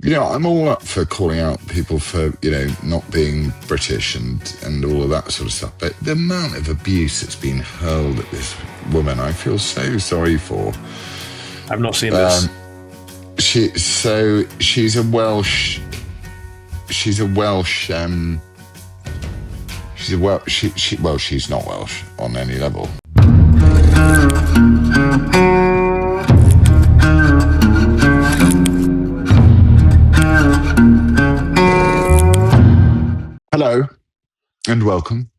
I'm all up for calling out people for, not being British and all of that sort of stuff. But the amount of abuse that's been hurled at this woman, I feel so sorry for. I've not seen this. She's a Welsh. She's not Welsh on any level. Hello, and welcome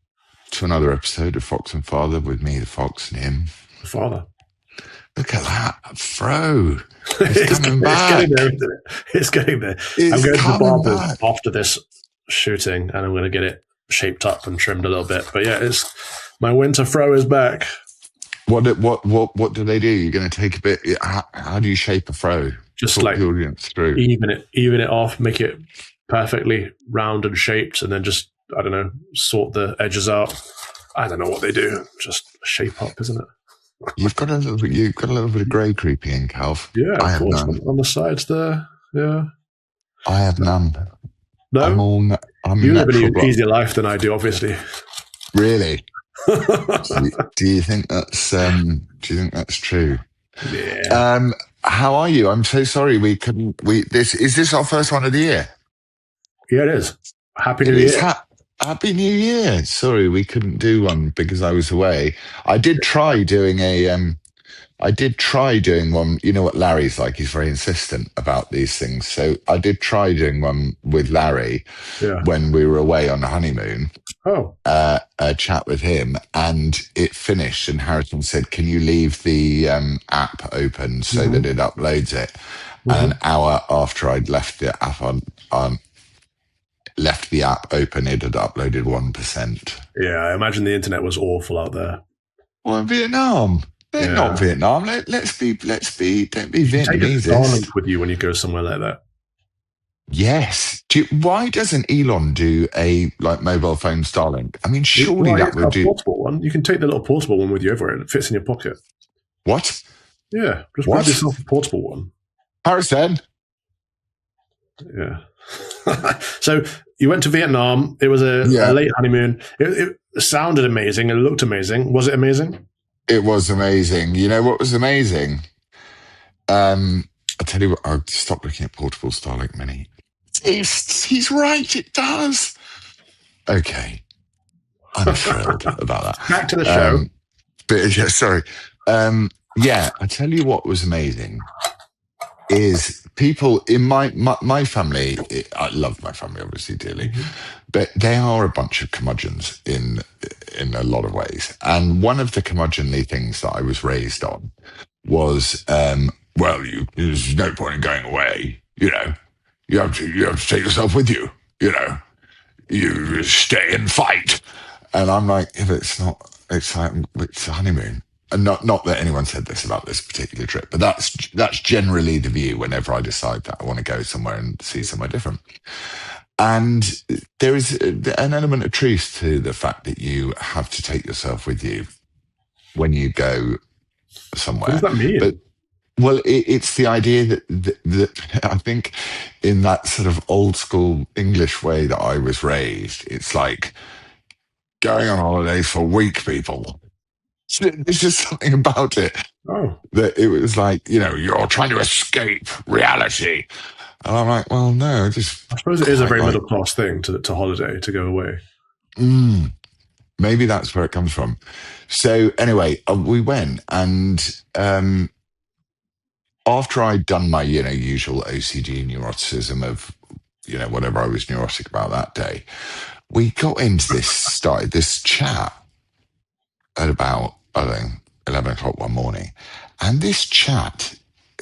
to another episode of Fox and Father with me, the Fox, and him, the Father. Look at that, Fro. It's coming back. It's getting there, isn't it? It's getting there. I'm going to the barber after this shooting, and I'm going to get it shaped up and trimmed a little bit. But yeah, my winter fro is back. What do they do? You're going to take a bit. How do you shape a fro? Just talk like the audience through. even it off, make it perfectly round and shaped, and then just, I don't know, sort the edges out. I don't know what they do. Just shape up, isn't it? You've got a little bit of grey creepy in, Calv. Yeah, I of have course. none. On the sides there. Yeah. I have none. No, you live an easier life than I do, obviously. Really? do you think that's true? Yeah. How are you? I'm so sorry is this our first one of the year? Yeah, it is. Happy New Year. Happy New Year. Sorry, we couldn't do one because I was away. I did try doing one. You know what Larry's like? He's very insistent about these things. So I did try doing one with Larry when we were away on the honeymoon. Oh. A chat with him, and it finished, and Harrison said, can you leave the app open so that it uploads it? And an hour after I'd left the app open, it had uploaded 1%. Yeah, I imagine the internet was awful out there. Well, Vietnam. They're not Vietnam. Let's be. Don't be Vietnamese. Take a Starlink with you when you go somewhere like that. Yes. Why doesn't Elon do a mobile phone Starlink? I mean, surely that would do. Portable one. You can take the little portable one with you everywhere, and it fits in your pocket. What? Yeah, just grab yourself a portable one. Harrison. Yeah. So you went to Vietnam. It was a late honeymoon. It sounded amazing. It looked amazing. Was it amazing? It was amazing. You know what was amazing? I'll tell you what. I'll stop looking at portable Starlink Mini. He's right. It does. Okay. I'm thrilled about that. Back to the show. But yeah, sorry. I tell you what was amazing is people in my family. I love my family obviously dearly, but they are a bunch of curmudgeons in a lot of ways. And one of the curmudgeonly things that I was raised on was, there's no point in going away. You have to take yourself with you. You stay and fight. And I'm like, if it's not, it's a honeymoon. And not that anyone said this about this particular trip, but that's generally the view whenever I decide that I want to go somewhere and see somewhere different. And there is an element of truth to the fact that you have to take yourself with you when you go somewhere. What does that mean? It's the idea that I think in that sort of old school English way that I was raised, it's like going on holidays for weak people. There's just something about it. Oh. That it was like, you're trying to escape reality. And I'm like, well, no, I suppose it is a very middle class thing to holiday, to go away. Maybe that's where it comes from. So anyway, we went, and after I'd done my, usual OCD neuroticism of, whatever I was neurotic about that day, we got into started this chat at about, 11 o'clock one morning. And this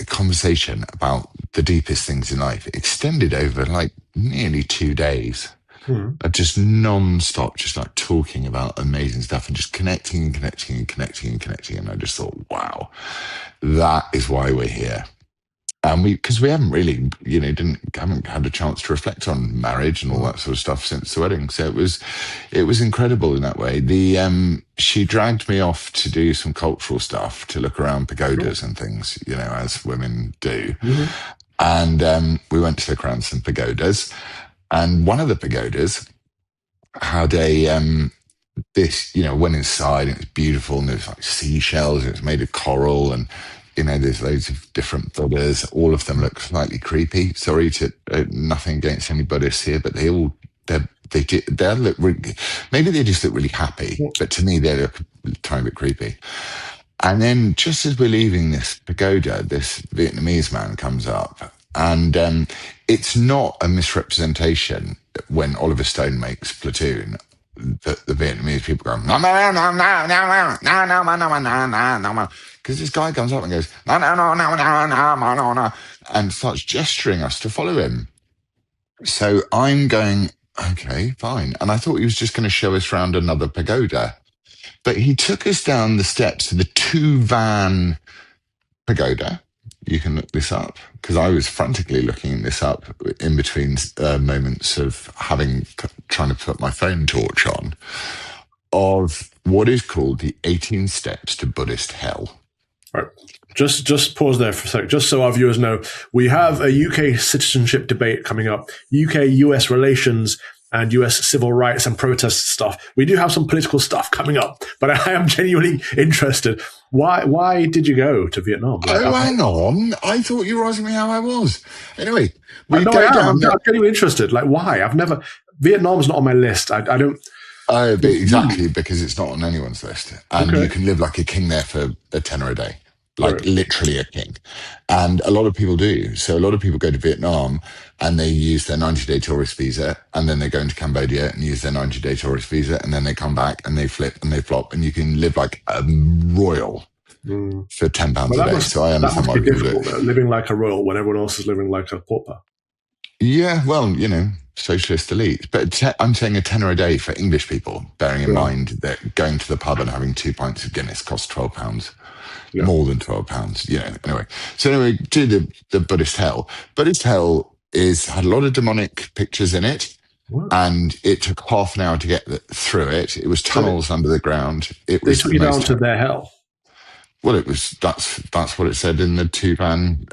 conversation about the deepest things in life extended over nearly 2 days. Of just non-stop, just talking about amazing stuff and just connecting. And I just thought, wow, that is why we're here. And because we haven't really, haven't had a chance to reflect on marriage and all that sort of stuff since the wedding. So it was incredible in that way. She dragged me off to do some cultural stuff, to look around pagodas and things, as women do. And we went to the Cranston pagodas, and one of the pagodas had this, went inside and it was beautiful, and there's like seashells, it was made of coral, and there's loads of different Buddhas. All of them look slightly creepy. Sorry to nothing against any Buddhists here, but they all they look really, maybe they just look really happy, but to me they look a tiny bit creepy. And then just as we're leaving this pagoda, this Vietnamese man comes up, and it's not a misrepresentation when Oliver Stone makes Platoon that the Vietnamese people go, no, no, no, no, no, no, no, no, no, no, no, no, no, no. Because this guy comes up and goes, no, no, no, no, no, no, no, no, no, and starts gesturing us to follow him. So I'm going, okay, fine. And I thought he was just going to show us around another pagoda. But he took us down the steps to the two van pagoda. You can look this up because I was frantically looking this up in between moments of trying to put my phone torch on, of what is called the 18 steps to Buddhist hell. Right. Just pause there for a sec, just so our viewers know. We have a UK citizenship debate coming up, UK-US relations and US civil rights and protest stuff. We do have some political stuff coming up, but I am genuinely interested. Why did you go to Vietnam? Hang on. I thought you were asking me how I was. Anyway, I'm genuinely interested. Like, why? Vietnam's not on my list. I don't... exactly, because it's not on anyone's list. And you can live like a king there for a tenner a day. Like literally a king. And a lot of people do. So a lot of people go to Vietnam and they use their 90-day tourist visa, and then they go into Cambodia and use their 90-day tourist visa, and then they come back and they flip and they flop, and you can live like a royal for £10 a day. So I understand why people do it. Living like a royal when everyone else is living like a pauper. Yeah, well, socialist elite. But I'm saying a tenner a day for English people, bearing in mind that going to the pub and having 2 pints of Guinness costs £12. More than £12. Anyway. So anyway, to the Buddhist hell. Buddhist hell had a lot of demonic pictures in it. What? And it took half an hour to get through it. It was tunnels under the ground. They took you down to their hell. Well, that's what it said in the two-van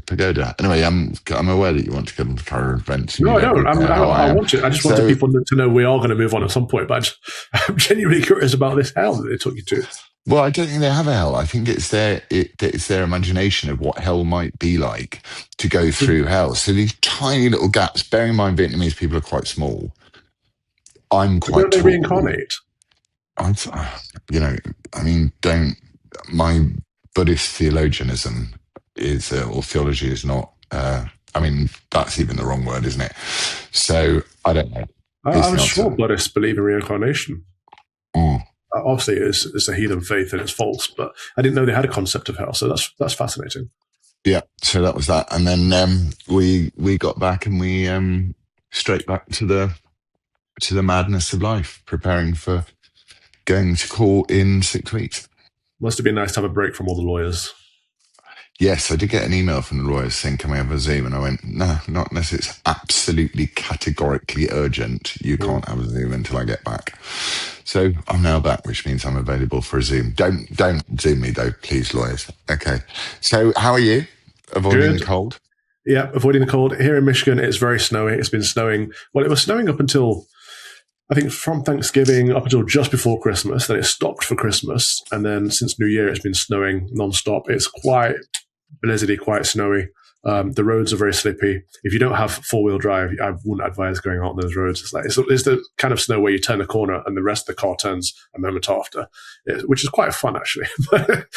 pagoda. Anyway, I'm aware that you want to get on the current events. No, I don't. I want to. I just wanted people to know we are going to move on at some point. But I'm genuinely curious about this hell that they took you to. Well, I don't think they have a hell. I think it's their imagination of what hell might be like to go through hell. So these tiny little gaps. Bearing in mind, Vietnamese people are quite small. I'm quite. Don't they reincarnate? Don't. My Buddhist theologianism or theology is not. That's even the wrong word, isn't it? So I don't know. I was sure Buddhists believe in reincarnation. Obviously, it's a heathen faith and it's false, but I didn't know they had a concept of hell. So that's fascinating. Yeah, so that was that, and then we got back and we straight back to the madness of life, preparing for going to court in 6 weeks. Must have been nice to have a break from all the lawyers. Yes, I did get an email from the lawyers saying, can we have a Zoom? And I went, no, not unless it's absolutely categorically urgent. You can't have a Zoom until I get back. So I'm now back, which means I'm available for a Zoom. Don't Zoom me though, please, lawyers. Okay. So how are you? Avoiding the cold? Yeah, avoiding the cold. Here in Michigan, it's very snowy. It's been snowing. Well, it was snowing up until, I think, from Thanksgiving up until just before Christmas. Then it stopped for Christmas. And then since New Year, it's been snowing nonstop. It's quite blizzardy, quite snowy. The roads are very slippy. If you don't have four-wheel drive, I wouldn't advise going out on those roads. It's the kind of snow where you turn a corner and the rest of the car turns a moment after, which is quite fun, actually.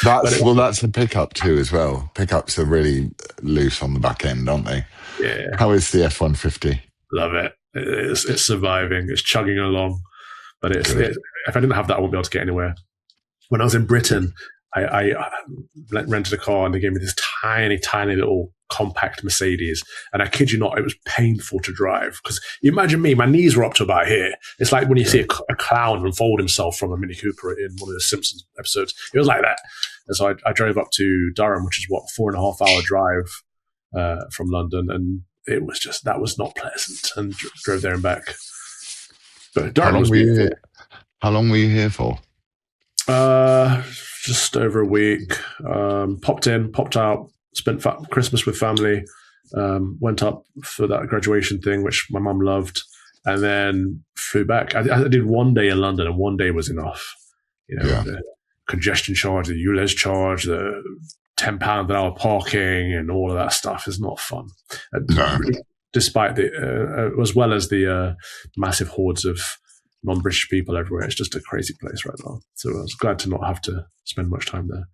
That's a pickup too as well. Pickups are really loose on the back end, aren't they? Yeah. How is the F-150? Love it. It's surviving. It's chugging along. But if I didn't have that, I wouldn't be able to get anywhere. When I was in Britain, I rented a car and they gave me this tiny, tiny little compact Mercedes. And I kid you not, it was painful to drive. Because you imagine me, my knees were up to about here. It's like when you see a clown unfold himself from a Mini Cooper in one of the Simpsons episodes. It was like that. And so I drove up to Durham, which is 4.5 hour drive from London. And it was that was not pleasant, and drove there and back. But Durham was beautiful. How long were you here for? Just over a week. Popped in, popped out, spent Christmas with family, went up for that graduation thing, which my mum loved, and then flew back. I did 1 day in London, and 1 day was enough. The congestion charge, the ULEZ charge, the £10 an hour parking, and all of that stuff is not fun. No. Despite as well as the massive hordes of non-British people everywhere, it's just a crazy place right now. So I was glad to not have to spend much time there.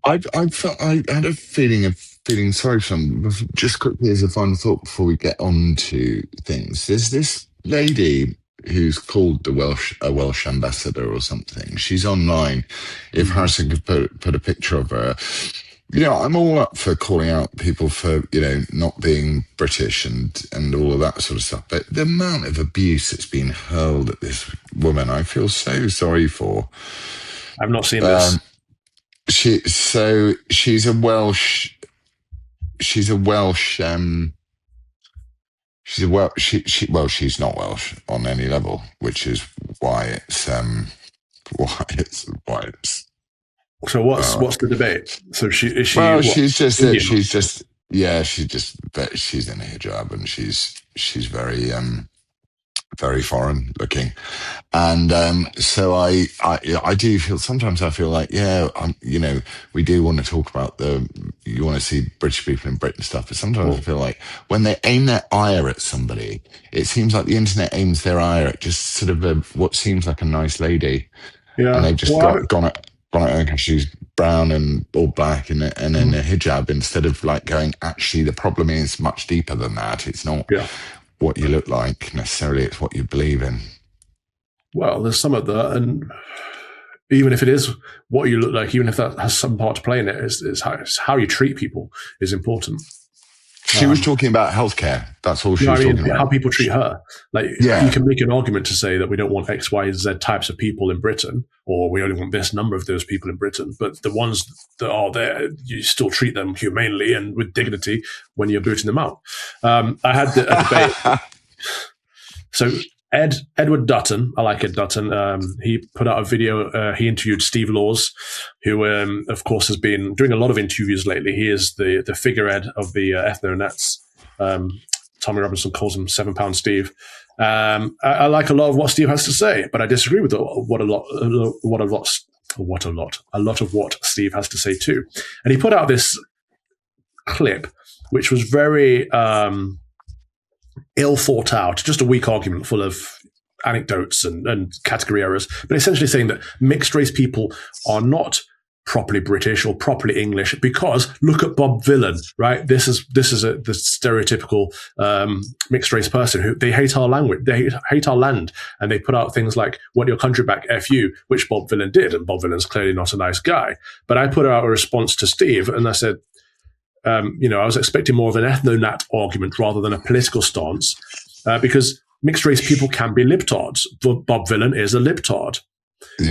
I had a feeling of feeling sorry for them. Just quickly as a final thought before we get on to things, there's this lady who's called a Welsh ambassador or something. She's online. If Harrison could put a picture of her. I'm all up for calling out people for, not being British and all of that sort of stuff. But the amount of abuse that's been hurled at this woman, I feel so sorry for. I've not seen this. She's a Welsh. She's not Welsh on any level, which is why it's. So what's the debate? So is she? Well, what, she's in a hijab and she's very very foreign looking, and so I do feel sometimes I feel like we do want to talk about you want to see British people in Britain stuff, but sometimes I feel like when they aim their ire at somebody, it seems like the internet aims their ire at just sort of what seems like a nice lady, and they've just gone at her. She's brown and all black and in a hijab, instead of like going, actually the problem is much deeper than that. It's not what you look like necessarily, it's what you believe in. Well, there's some of that, and even if it is what you look like, even if that has some part to play in it, is how you treat people is important. She was talking about healthcare. That's all she was talking about. How people treat her. You can make an argument to say that we don't want X, Y, Z types of people in Britain, or we only want this number of those people in Britain. But the ones that are there, you still treat them humanely and with dignity when you're booting them out. I had a debate. So Edward Dutton, I like Ed Dutton. He put out a video. He interviewed Steve Laws, who, of course, has been doing a lot of interviews lately. He is the figurehead of the ethno-nets. Tommy Robinson calls him £7 Steve. I like a lot of what Steve has to say, but I disagree with a lot of what Steve has to say too. And he put out this clip, which was very ill thought out, just a weak argument full of anecdotes and category errors, but essentially saying that mixed race people are not properly British or properly English because look at Bob Vylan, right? This is the stereotypical mixed race person who they hate our language, they hate our land, and they put out things like "Want your country back, F you," which Bob Vylan did, and Bob Vylan's clearly not a nice guy. But I put out a response to Steve, and I said, I was expecting more of an ethno-nat argument rather than a political stance, because mixed race people can be libtards. Bob Vylan is a libtard,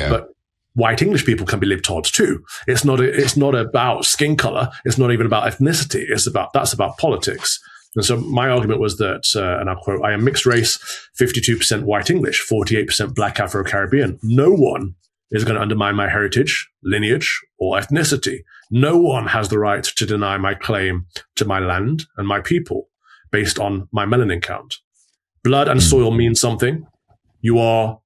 but white English people can be libtards too. It's not about skin color. It's not even about ethnicity. That's about politics. And so my argument was that, and I'll quote, "I am mixed race, 52% white English, 48% black Afro-Caribbean. No one is going to undermine my heritage, lineage, or ethnicity. No one has the right to deny my claim to my land and my people based on my melanin count. Blood and soil mean something. You are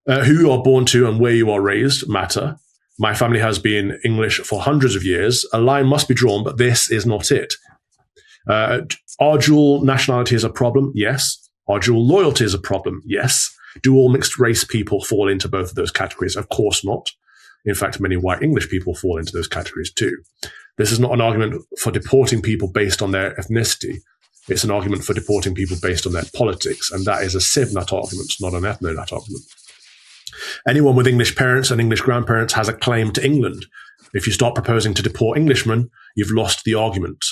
who you are born to and where you are raised matter. My family has been English for hundreds of years. A line must be drawn, but this is not it. Are dual nationality is a problem? Yes. Are dual loyalty is a problem? Yes. Do all mixed race people fall into both of those categories? Of course not. In fact, many white English people fall into those categories too. This is not an argument for deporting people based on their ethnicity. It's an argument for deporting people based on their politics, and that is a civ-nut argument, not an ethno-nut argument. Anyone with English parents and English grandparents has a claim to England. If you start proposing to deport Englishmen, you've lost the argument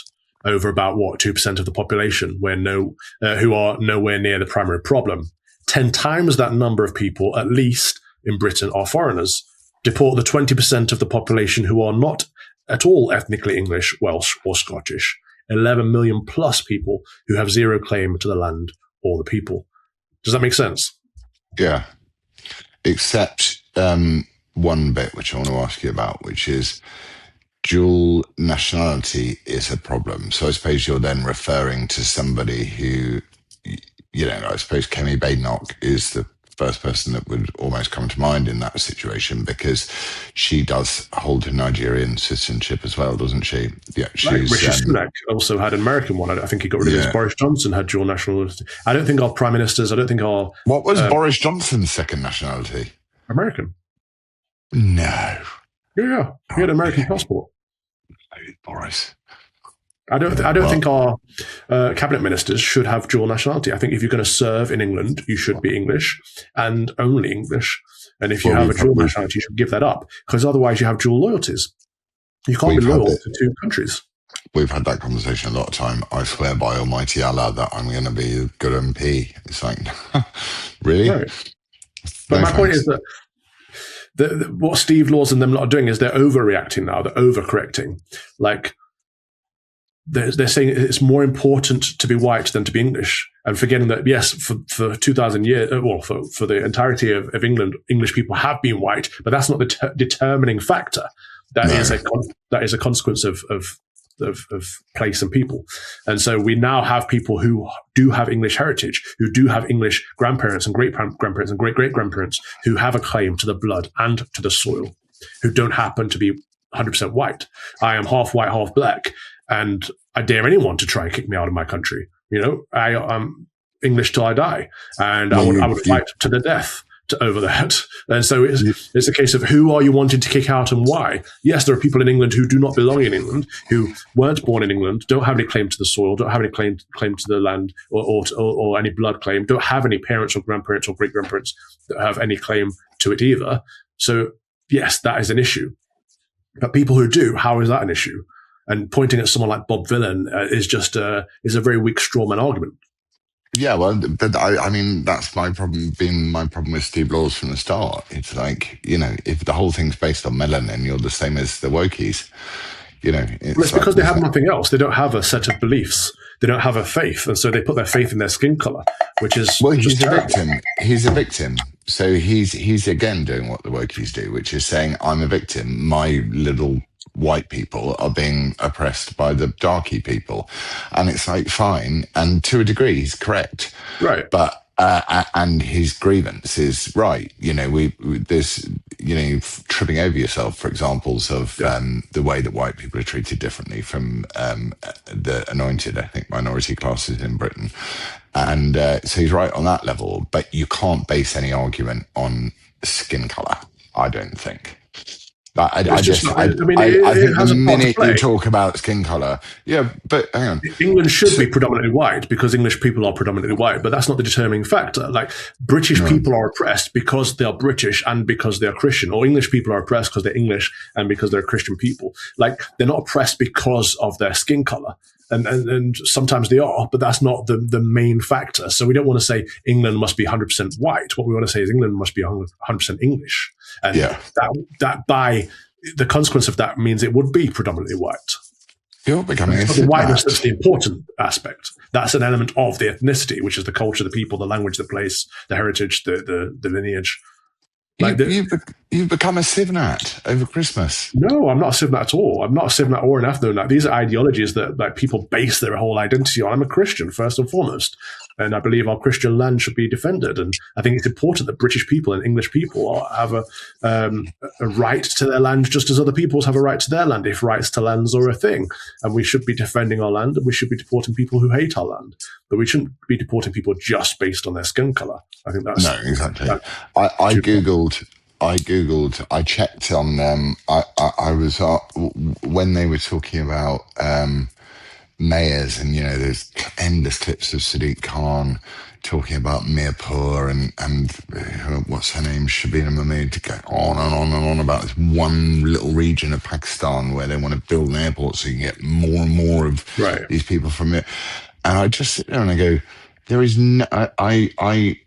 over about, 2% of the population who are nowhere near the primary problem. 10 times that number of people, at least in Britain, are foreigners. Deport the 20% of the population who are not at all ethnically English, Welsh, or Scottish. 11 million plus people who have zero claim to the land or the people. Does that make sense? Yeah. Except one bit which I want to ask you about, which is dual nationality is a problem. So I suppose you're then referring to somebody who, I suppose Kemi Badenoch is the first person that would almost come to mind in that situation, because she does hold a Nigerian citizenship as well, doesn't she? Yeah, she's. Rishi Sunak also had an American one. I think he got rid of his. Boris Johnson had dual nationality. I don't think our prime ministers. I don't think our. What was Boris Johnson's second nationality? American. No. Yeah, he had an American passport. Boris. I don't think our cabinet ministers should have dual nationality. I think if you're going to serve in England, you should be English and only English. And if you have a dual nationality, you should give that up, because otherwise you have dual loyalties. You can't be loyal to two countries. We've had that conversation a lot of time. I swear by Almighty Allah that I'm going to be a good MP. It's like, really? Right. But my point is that what Steve Laws and them lot are doing is they're overreacting now. They're overcorrecting. Like, they're saying it's more important to be white than to be English, and forgetting that, yes, for 2,000 years, for the entirety of England, English people have been white, but that's not the determining factor. That is a consequence of place and people. And so we now have people who do have English heritage, who do have English grandparents and great-grandparents and great-great-grandparents, who have a claim to the blood and to the soil, who don't happen to be 100% white. I am half white, half black, and I dare anyone to try and kick me out of my country. I am English till I die, and I would fight to the death over that. And so it's a case of who are you wanting to kick out and why. Yes, there are people in England who do not belong in England, who weren't born in England, don't have any claim to the soil, don't have any claim to the land, or any blood claim, don't have any parents or grandparents or great-grandparents that have any claim to it either. So yes, that is an issue. But people who do, how is that an issue? And pointing at someone like Bob Villan is a very weak strawman argument. Yeah, well, I mean, that's my problem. Been my problem with Steve Laws from the start. It's like, if the whole thing's based on melanin, you're the same as the wokies. It's because they have nothing else. They don't have a set of beliefs. They don't have a faith, and so they put their faith in their skin color, which is he's a victim. He's a victim. So he's again doing what the wokies do, which is saying, I'm a victim. My little white people are being oppressed by the darky people, and it's like, fine, and to a degree he's correct, right? But and his grievance is right. There's tripping over yourself for examples of the way that white people are treated differently from the anointed ethnic minority classes in Britain, and so he's right on that level. But you can't base any argument on skin color, I don't think. I think the minute you talk about skin color, but hang on. England should be predominantly white because English people are predominantly white, but that's not the determining factor. Like, British people are oppressed because they are British and because they are Christian, or English people are oppressed because they're English and because they're Christian people. Like, they're not oppressed because of their skin color. And sometimes they are, but that's not the main factor. So we don't want to say England must be 100% white. What we want to say is England must be 100% English. And that by the consequence of that means it would be predominantly white. You're becoming a the whiteness that's the important aspect. That's an element of the ethnicity, which is the culture, the people, the language, the place, the heritage, the lineage. Like you've become a Civnat over Christmas. No, I'm not a Civnat at all. I'm not a Civnat or an ethno-nat. These are ideologies that people base their whole identity on. I'm a Christian, first and foremost. And I believe our Christian land should be defended. And I think it's important that British people and English people have a right to their land just as other peoples have a right to their land, if rights to lands are a thing. And we should be defending our land, and we should be deporting people who hate our land. But we shouldn't be deporting people just based on their skin colour. I think that's... No, exactly. I Googled, I checked on them. I was, when they were talking about... mayors, and there's endless clips of Sadiq Khan talking about Mirpur and what's her name, Shabina Mahmood, to go on and on and on about this one little region of Pakistan where they want to build an airport so you can get more and more of these people from it. And I just sit there and I go, there is no... I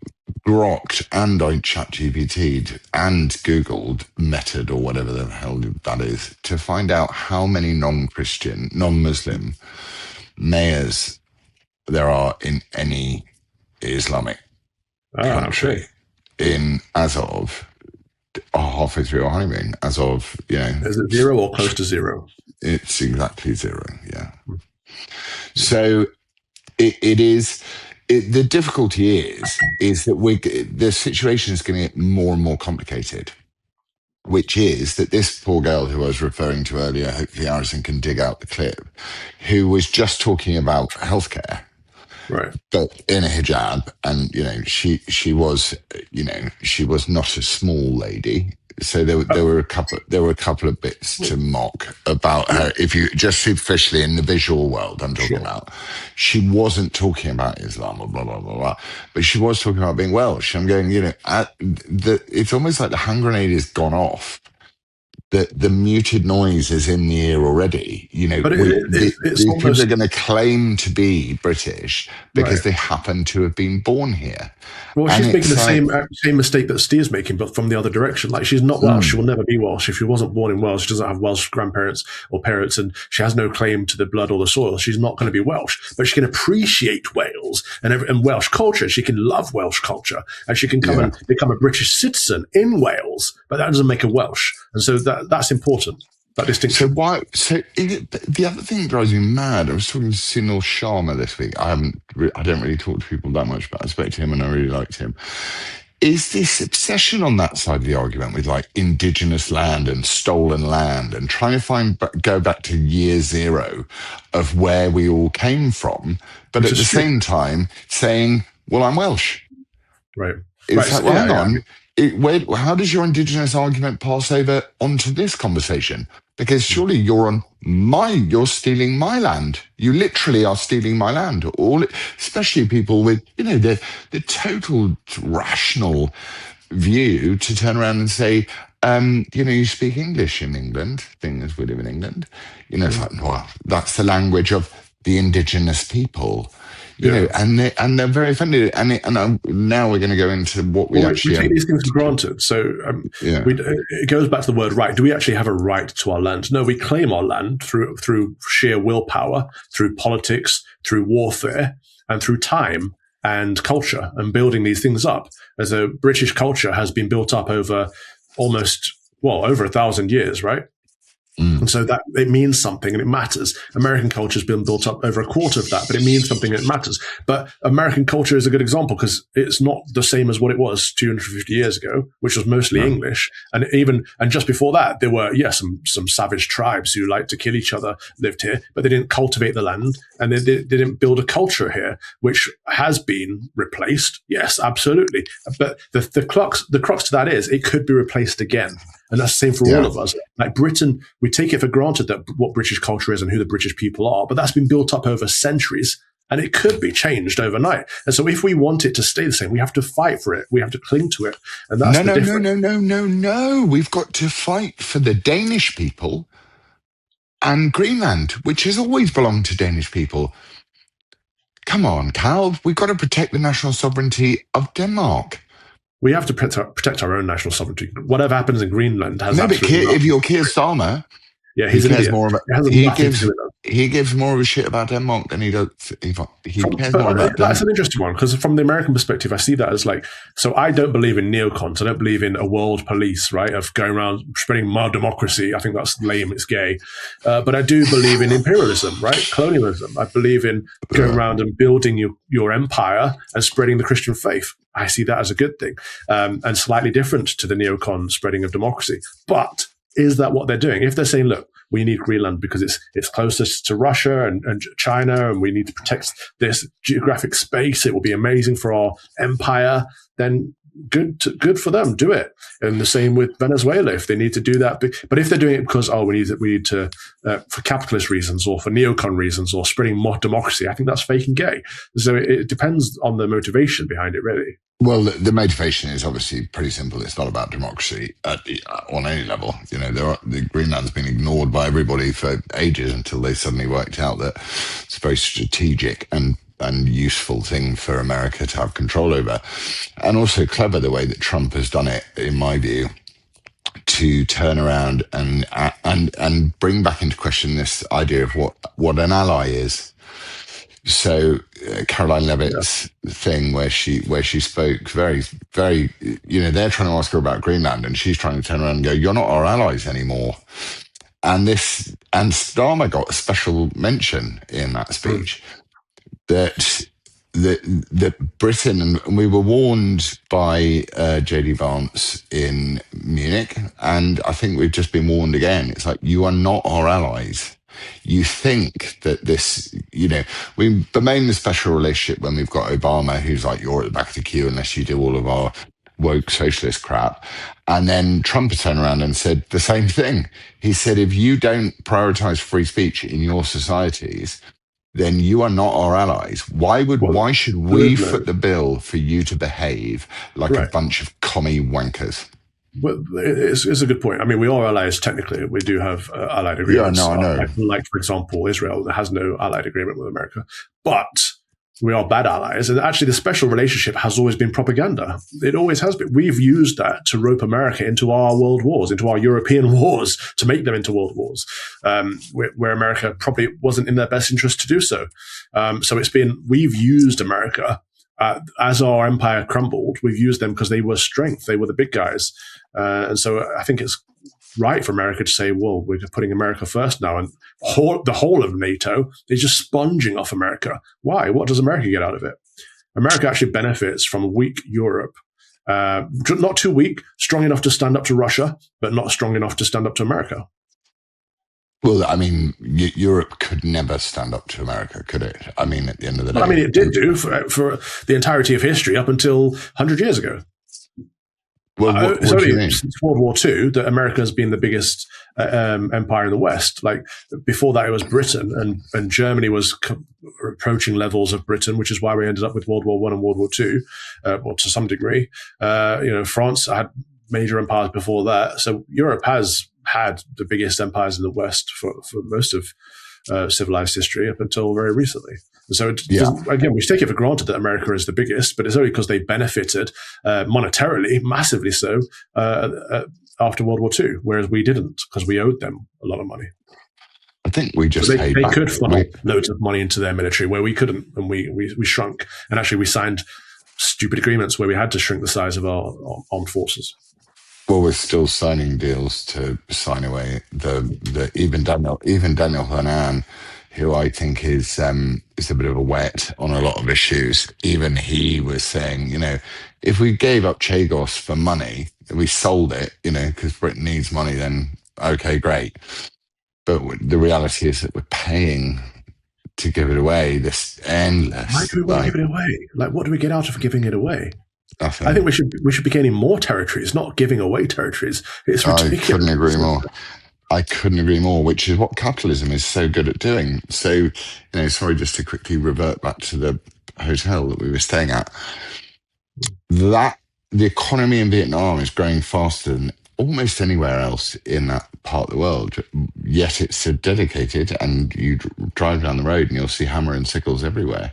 grokked and I ChatGPT'd and Googled Metod or whatever the hell that is to find out how many non-Christian, non-Muslim mayors there are in any Islamic country as of halfway through our honeymoon. As of, Is it 0 or close to 0? It's exactly 0. Yeah. So it is. The difficulty is that the situation is going to get more and more complicated, which is that this poor girl who I was referring to earlier, hopefully Alison can dig out the clip, who was just talking about healthcare, right? But in a hijab, and she was not a small lady. So there were a couple of bits to mock about her. If you just superficially in the visual world, I'm talking about, she wasn't talking about Islam or blah blah blah blah, but she was talking about being Welsh. I'm going, it's almost like the hand grenade has gone off. The muted noise is in the ear already. But these people are going to claim to be British because they happen to have been born here. Well, she's making the same mistake that Steve's making, but from the other direction. Like, she's not Welsh. She will never be Welsh. If she wasn't born in Wales, she doesn't have Welsh grandparents or parents, and she has no claim to the blood or the soil. She's not going to be Welsh, but she can appreciate Wales and Welsh culture. She can love Welsh culture, and she can come and become a British citizen in Wales, but that doesn't make her Welsh. And so that's important. That distinction. The other thing that drives me mad, I was talking to Sunil Sharma this week. I don't really talk to people that much, but I spoke to him and I really liked him. Is this obsession on that side of the argument with like indigenous land and stolen land and trying to go back to year 0 of where we all came from, but at the same time saying, well, I'm Welsh. Right. Hang on. How does your indigenous argument pass over onto this conversation? Because surely you're stealing my land. You literally are stealing my land. Especially people with, the total rational view to turn around and say, you speak English in England, being as we live in England. It's like, well, that's the language of the indigenous people. And they're very offended. And now we're going to go into what we actually... We take these things for granted. So it goes back to the word right. Do we actually have a right to our land? No, we claim our land through sheer willpower, through politics, through warfare, and through time and culture, and building these things up. As a British culture has been built up over over 1,000 years, right? And so that it means something and it matters. American culture has been built up over a quarter of that, but it means something and it matters. But American culture is a good example because it's not the same as what it was 250 years ago, which was mostly English. And just before that, there were, some savage tribes who liked to kill each other lived here, but they didn't cultivate the land and they didn't build a culture here, which has been replaced. Yes, absolutely. But the crux to that is it could be replaced again. And that's the same for all of us. Like Britain, we take it for granted that what British culture is and who the British people are, but that's been built up over centuries and it could be changed overnight. And so if we want it to stay the same, we have to fight for it. We have to cling to it. And that's the difference. No. We've got to fight for the Danish people and Greenland, which has always belonged to Danish people. Come on, Cal, we've got to protect the national sovereignty of Denmark. We have to protect our own national sovereignty. Whatever happens in Greenland has if you're Keir Starmer, he's an idiot. He gives more of a shit about Denmark than he does. He cares more about Denmark. That's an interesting one because from the American perspective, I see that as so I don't believe in neocons. I don't believe in a world police, right, of going around spreading more democracy. I think that's lame. It's gay. But I do believe in imperialism, right? Colonialism. I believe in going around and building your empire and spreading the Christian faith. I see that as a good thing and slightly different to the neocon spreading of democracy. But is that what they're doing? If they're saying, look, we need Greenland because it's closest to Russia and China, and we need to protect this geographic space, it will be amazing for our empire, then good for them, do it. And the same with Venezuela, if they need to do that. But if they're doing it because, we need to for capitalist reasons or for neocon reasons or spreading more democracy, I think that's fake and gay. So it depends on the motivation behind it, really. Well, the motivation is obviously pretty simple. It's not about democracy on any level. The Greenland's been ignored by everybody for ages until they suddenly worked out that it's a very strategic and useful thing for America to have control over. And also clever the way that Trump has done it, in my view, to turn around and bring back into question this idea of what an ally is. Caroline Levitt's thing where she spoke very, very, they're trying to ask her about Greenland, and she's trying to turn around and go, "You're not our allies anymore." And Starmer got a special mention in that speech that Britain, and we were warned by JD Vance in Munich, and I think we've just been warned again. It's like, you are not our allies. You think that we bemoan the special relationship when we've got Obama, who's like, you're at the back of the queue unless you do all of our woke socialist crap. And then Trump turned around and said the same thing. He said, if you don't prioritize free speech in your societies, then you are not our allies. Why should we foot the bill for you to behave like a bunch of commie wankers? Well, it's a good point. I mean, we are allies technically. We do have allied agreements. Yeah, no, I know. Like, for example, Israel has no allied agreement with America. But we are bad allies. And actually, the special relationship has always been propaganda. It always has been. We've used that to rope America into our world wars, into our European wars, to make them into world wars, where America probably wasn't in their best interest to do so. So we've used America. As our empire crumbled, we've used them because they were strength. They were the big guys. And so I think it's right for America to say, well, we're putting America first now. And the whole of NATO is just sponging off America. Why? What does America get out of it? America actually benefits from a weak Europe. Not too weak, strong enough to stand up to Russia, but not strong enough to stand up to America. Well, I mean, Europe could never stand up to America, could it? I mean, at the end of the day. I mean, it did do for the entirety of history up until 100 years ago. Well, it's only since World War II that America has been the biggest empire in the West. Like, before that, it was Britain, and Germany was approaching levels of Britain, which is why we ended up with World War I and World War II, or to some degree. France had major empires before that. So Europe has had the biggest empires in the West for most of civilized history up until very recently. So again, we take it for granted that America is the biggest, but it's only because they benefited monetarily, massively so, after World War II, whereas we didn't, because we owed them a lot of money. I think we just they could funnel loads of money into their military where we couldn't, and we shrunk. And actually, we signed stupid agreements where we had to shrink the size of our armed forces. Well, we're still signing deals to sign away even Daniel Hanan, who I think is a bit of a wet on a lot of issues. Even he was saying, if we gave up Chagos for money, if we sold it, because Britain needs money, then okay, great. But the reality is that we're paying to give it away. This endless. Why do we want to give it away? Like, what do we get out of giving it away? Nothing. I think we should be gaining more territories, not giving away territories. It's ridiculous. I couldn't agree more, which is what capitalism is so good at doing. So, sorry, just to quickly revert back to the hotel that we were staying at, that the economy in Vietnam is growing faster than almost anywhere else in that part of the world. Yet it's so dedicated, and you drive down the road and you'll see hammer and sickles everywhere.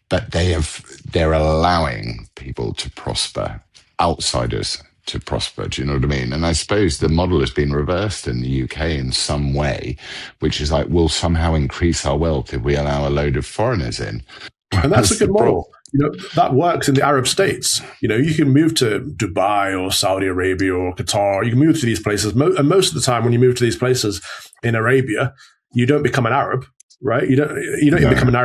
But they're allowing people to prosper, outsiders to prosper. Do you know what I mean? And I suppose the model has been reversed in the UK in some way, which is like, we'll somehow increase our wealth if we allow a load of foreigners in. And that's a good model. That works in the Arab states. You can move to Dubai or Saudi Arabia or Qatar. You can move to these places. And most of the time when you move to these places in Arabia, you don't become an Arab, right? You don't even become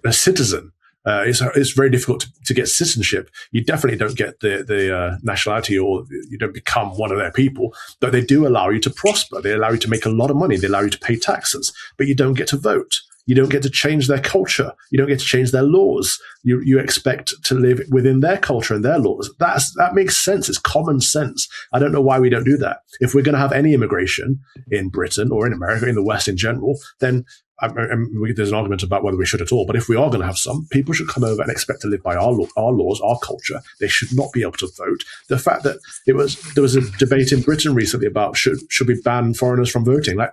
a citizen. It's very difficult to get citizenship. You definitely don't get the nationality, or you don't become one of their people. But they do allow you to prosper. They allow you to make a lot of money. They allow you to pay taxes. But you don't get to vote. You don't get to change their culture. You don't get to change their laws. You expect to live within their culture and their laws. That makes sense. It's common sense. I don't know why we don't do that. If we're going to have any immigration in Britain or in America, in the West in general, then there's an argument about whether we should at all. But if we are going to have some, people should come over and expect to live by our laws, our culture. They should not be able to vote. The fact that there was a debate in Britain recently about should we ban foreigners from voting? Like,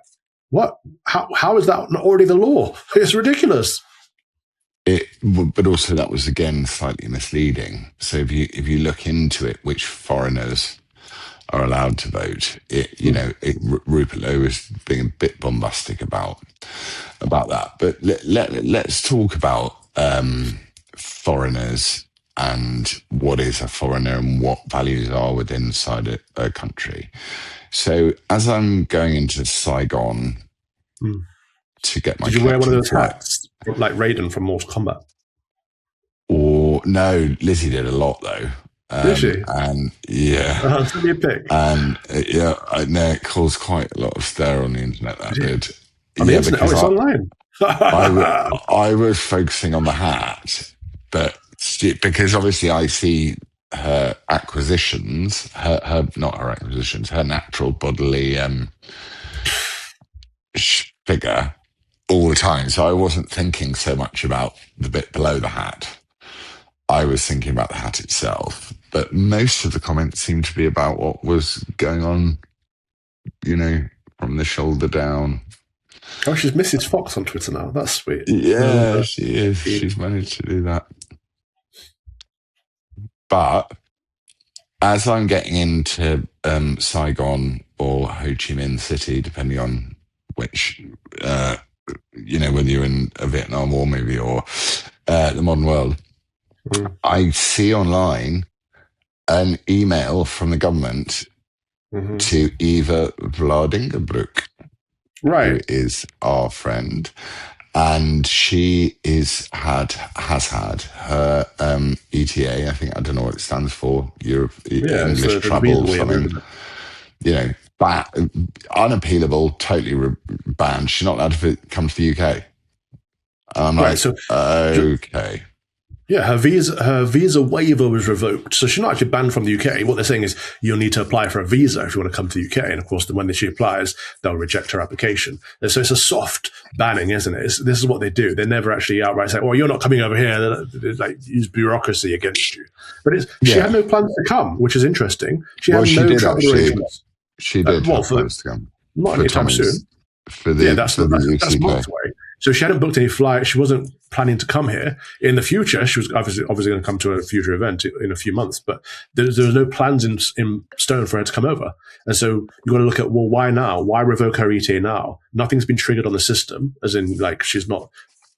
what? How is that not already the law? It's ridiculous. But also that was again slightly misleading. So if you look into it, which foreigners are allowed to vote, Rupert Lowe was being a bit bombastic about that. But let's talk about foreigners and what is a foreigner and what values are within inside a country. So as I'm going into Saigon to get my Did you wear one of those flight, hats like Raiden from Mortal Kombat? or no, Lizzie did a lot though. Did she? And yeah, Send me a pic. And yeah, I know it caused quite a lot of stir on the internet. That did. On the internet? Oh, it's online. I was focusing on the hat, but because obviously I see her acquisitions, her not her acquisitions, her natural bodily figure all the time. So I wasn't thinking so much about the bit below the hat. I was thinking about the hat itself, but most of the comments seemed to be about what was going on, from the shoulder down. Oh, she's Mrs. Fox on Twitter now. That's sweet. Yeah, she is. She's managed to do that. But as I'm getting into Saigon or Ho Chi Minh City, depending on which, whether you're in a Vietnam War movie or the modern world, I see online an email from the government to Eva Vladingerbroek, who is our friend, and she has had her ETA. I think, I don't know what it stands for. English travel, something. Unappealable, totally banned. She's not allowed to come to the UK. I'm okay. Yeah, her visa waiver was revoked. So she's not actually banned from the UK. What they're saying is you'll need to apply for a visa if you want to come to the UK. And of course, when she applies, they'll reject her application. And so it's a soft banning, isn't it? This is what they do. They never actually outright say, well, you're not coming over here. They use bureaucracy against you. But she had no plans to come, which is interesting. She had no travel arrangements. She did have plans to come. Not anytime soon. That's months away. So she hadn't booked any flight. She wasn't planning to come here. In the future, she was obviously going to come to a future event in a few months, but there was no plans in stone for her to come over. And so you've got to look at, well, why now? Why revoke her ETA now? Nothing's been triggered on the system, as in she's not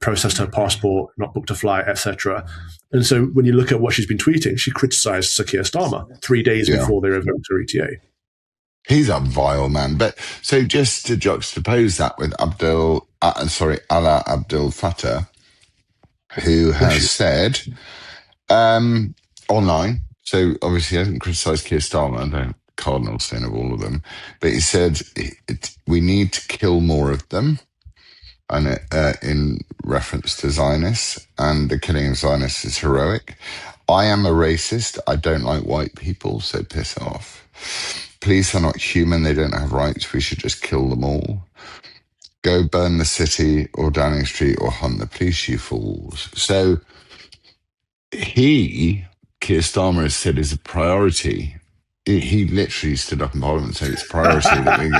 processed her passport, not booked a flight, etc. And so when you look at what she's been tweeting, she criticized Sir Keir Starmer 3 days before they revoked her ETA. He's a vile man. But so just to juxtapose that with Alaa Abdel Fattah, who has said online, so obviously he hasn't criticised Keir Starmer, the cardinal sin of all of them, but he said we need to kill more of them, and in reference to Zionists, and the killing of Zionists is heroic. I am a racist. I don't like white people, so piss off. Police are not human. They don't have rights. We should just kill them all. Go burn the city or Downing Street or hunt the police, you fools. So Keir Starmer, has said is a priority. He literally stood up in Parliament and said it's a priority that we...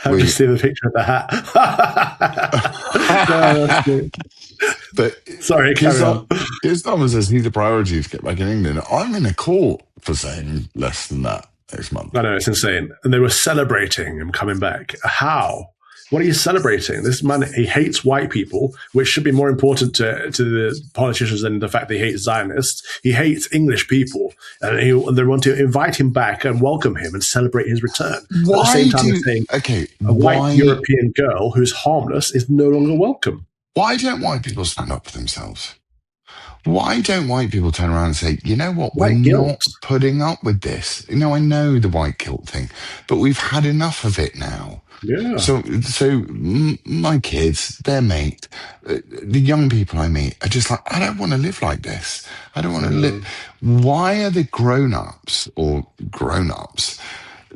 I've just seen the picture of the hat. No, that's good. But sorry, Keir Starmer says he's a priority to get back in England. I'm in a court for saying less than that next month. I know, it's insane. And they were celebrating him coming back. How? What are you celebrating? This man, he hates white people, which should be more important to the politicians than the fact that he hates Zionists. He hates English people, and they want to invite him back and welcome him and celebrate his return. Why at the same time, saying a white European girl who's harmless is no longer welcome. Why don't white people stand up for themselves? Why don't white people turn around and say, you know what, we're not putting up with this. I know the white guilt thing, but we've had enough of it now. Yeah. So my kids, their mate, the young people I meet are just like, I don't want to live like this. I don't want to live. Why are the grown-ups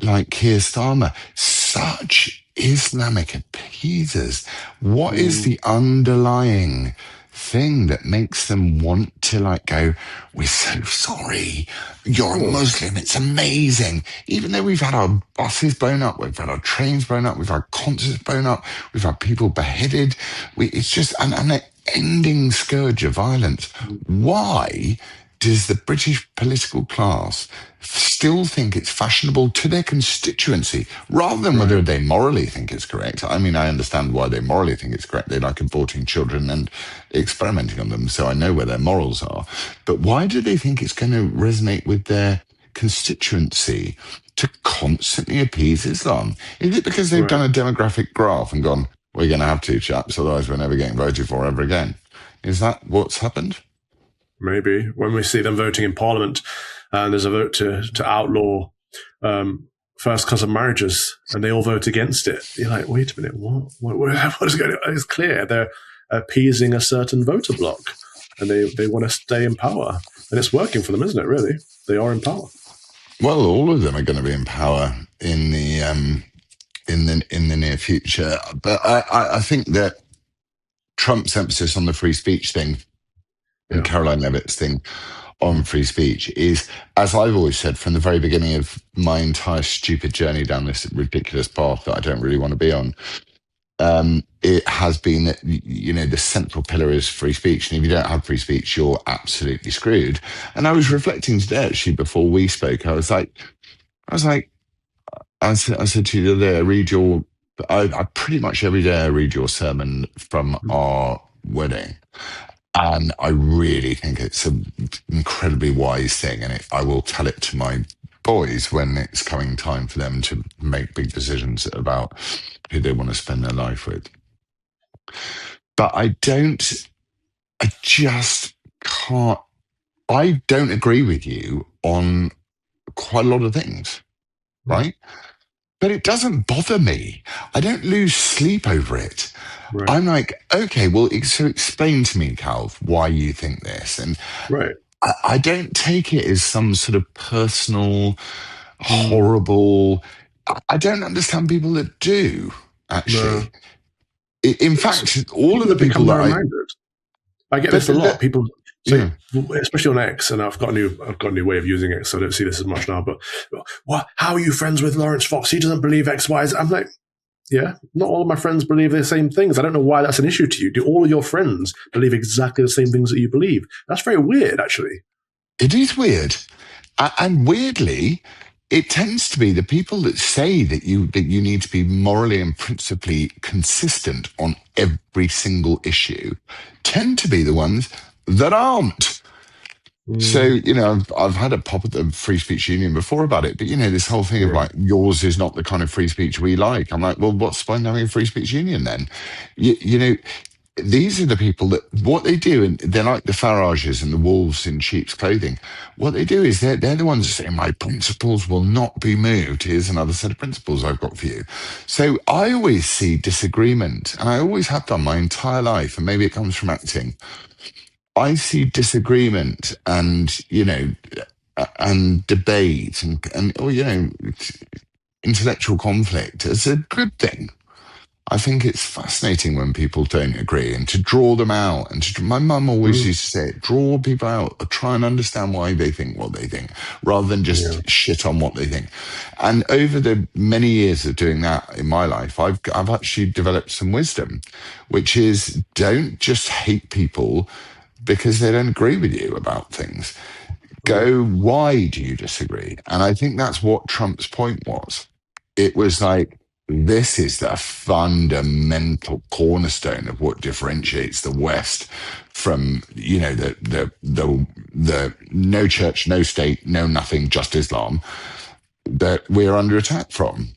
like Keir Starmer such Islamic appeasers? What is the underlying thing that makes them want to go, we're so sorry, you're a Muslim, it's amazing, even though we've had our buses blown up, we've had our trains blown up, we've had concerts blown up, we've had people beheaded, it's just an ending scourge of violence. Why does the British political class still think it's fashionable to their constituency rather than whether they morally think it's correct? I mean, I understand why they morally think it's correct. They like aborting children and experimenting on them, so I know where their morals are. But why do they think it's going to resonate with their constituency to constantly appease Islam? Is it because they've done a demographic graph and gone, we're going to have to, chaps, otherwise we're never getting voted for ever again? Is that what's happened? Maybe. When we see them voting in Parliament and there's a vote to outlaw first cousin marriages and they all vote against it, you're like, wait a minute, what is going on? It's clear they're appeasing a certain voter bloc and they want to stay in power. And it's working for them, isn't it, really? They are in power. Well, all of them are going to be in power in the near future. But I think that Trump's emphasis on the free speech thing and Caroline Levitt's thing on free speech is, as I've always said from the very beginning of my entire stupid journey down this ridiculous path that I don't really want to be on, it has been that, you know, the central pillar is free speech. And if you don't have free speech, you're absolutely screwed. And I was reflecting today, actually, before we spoke, I said to you the other day, I pretty much every day I read your sermon from our wedding. And I really think it's an incredibly wise thing. And I will tell it to my boys when it's coming time for them to make big decisions about who they want to spend their life with. But I just can't, I don't agree with you on quite a lot of things, right? But it doesn't bother me. I don't lose sleep over it. Right. I'm like, okay, well, so explain to me, Calv, why you think this. And I don't take it as some sort of personal, horrible. I don't understand people that do, actually. No. In fact, all of the people that I get this a lot. People say, especially on X, and I've got a new way of using it, so I don't see this as much now. But what? How are you friends with Laurence Fox? He doesn't believe X, Y, Z. I'm like, yeah, not all of my friends believe the same things. I don't know why that's an issue to you. Do all of your friends believe exactly the same things that you believe? That's very weird, actually. It is weird, and weirdly, it tends to be the people that say that you need to be morally and principally consistent on every single issue tend to be the ones that aren't. So, you know, I've had a pop at the Free Speech Union before about it, but, you know, this whole thing of like, yours is not the kind of free speech we like. I'm like, well, what's the point of having a Free Speech Union then? You know, these are the people that, what they do, and they're like the Farages and the wolves in sheep's clothing. What they do is they're the ones that say, my principles will not be moved. Here's another set of principles I've got for you. So I always see disagreement, and I always have done my entire life, and maybe it comes from acting. I see disagreement and, you know, and debate and or, you know, intellectual conflict as a good thing. I think it's fascinating when people don't agree and to draw them out. And my mum always used to say, draw people out, or try and understand why they think what they think, rather than just shit on what they think. And over the many years of doing that in my life, I've actually developed some wisdom, which is don't just hate people because they don't agree with you about things. Go, why do you disagree? And I think that's what Trump's point was. It was like, this is the fundamental cornerstone of what differentiates the West from, you know, the no church, no state, no nothing, just Islam that we're under attack from.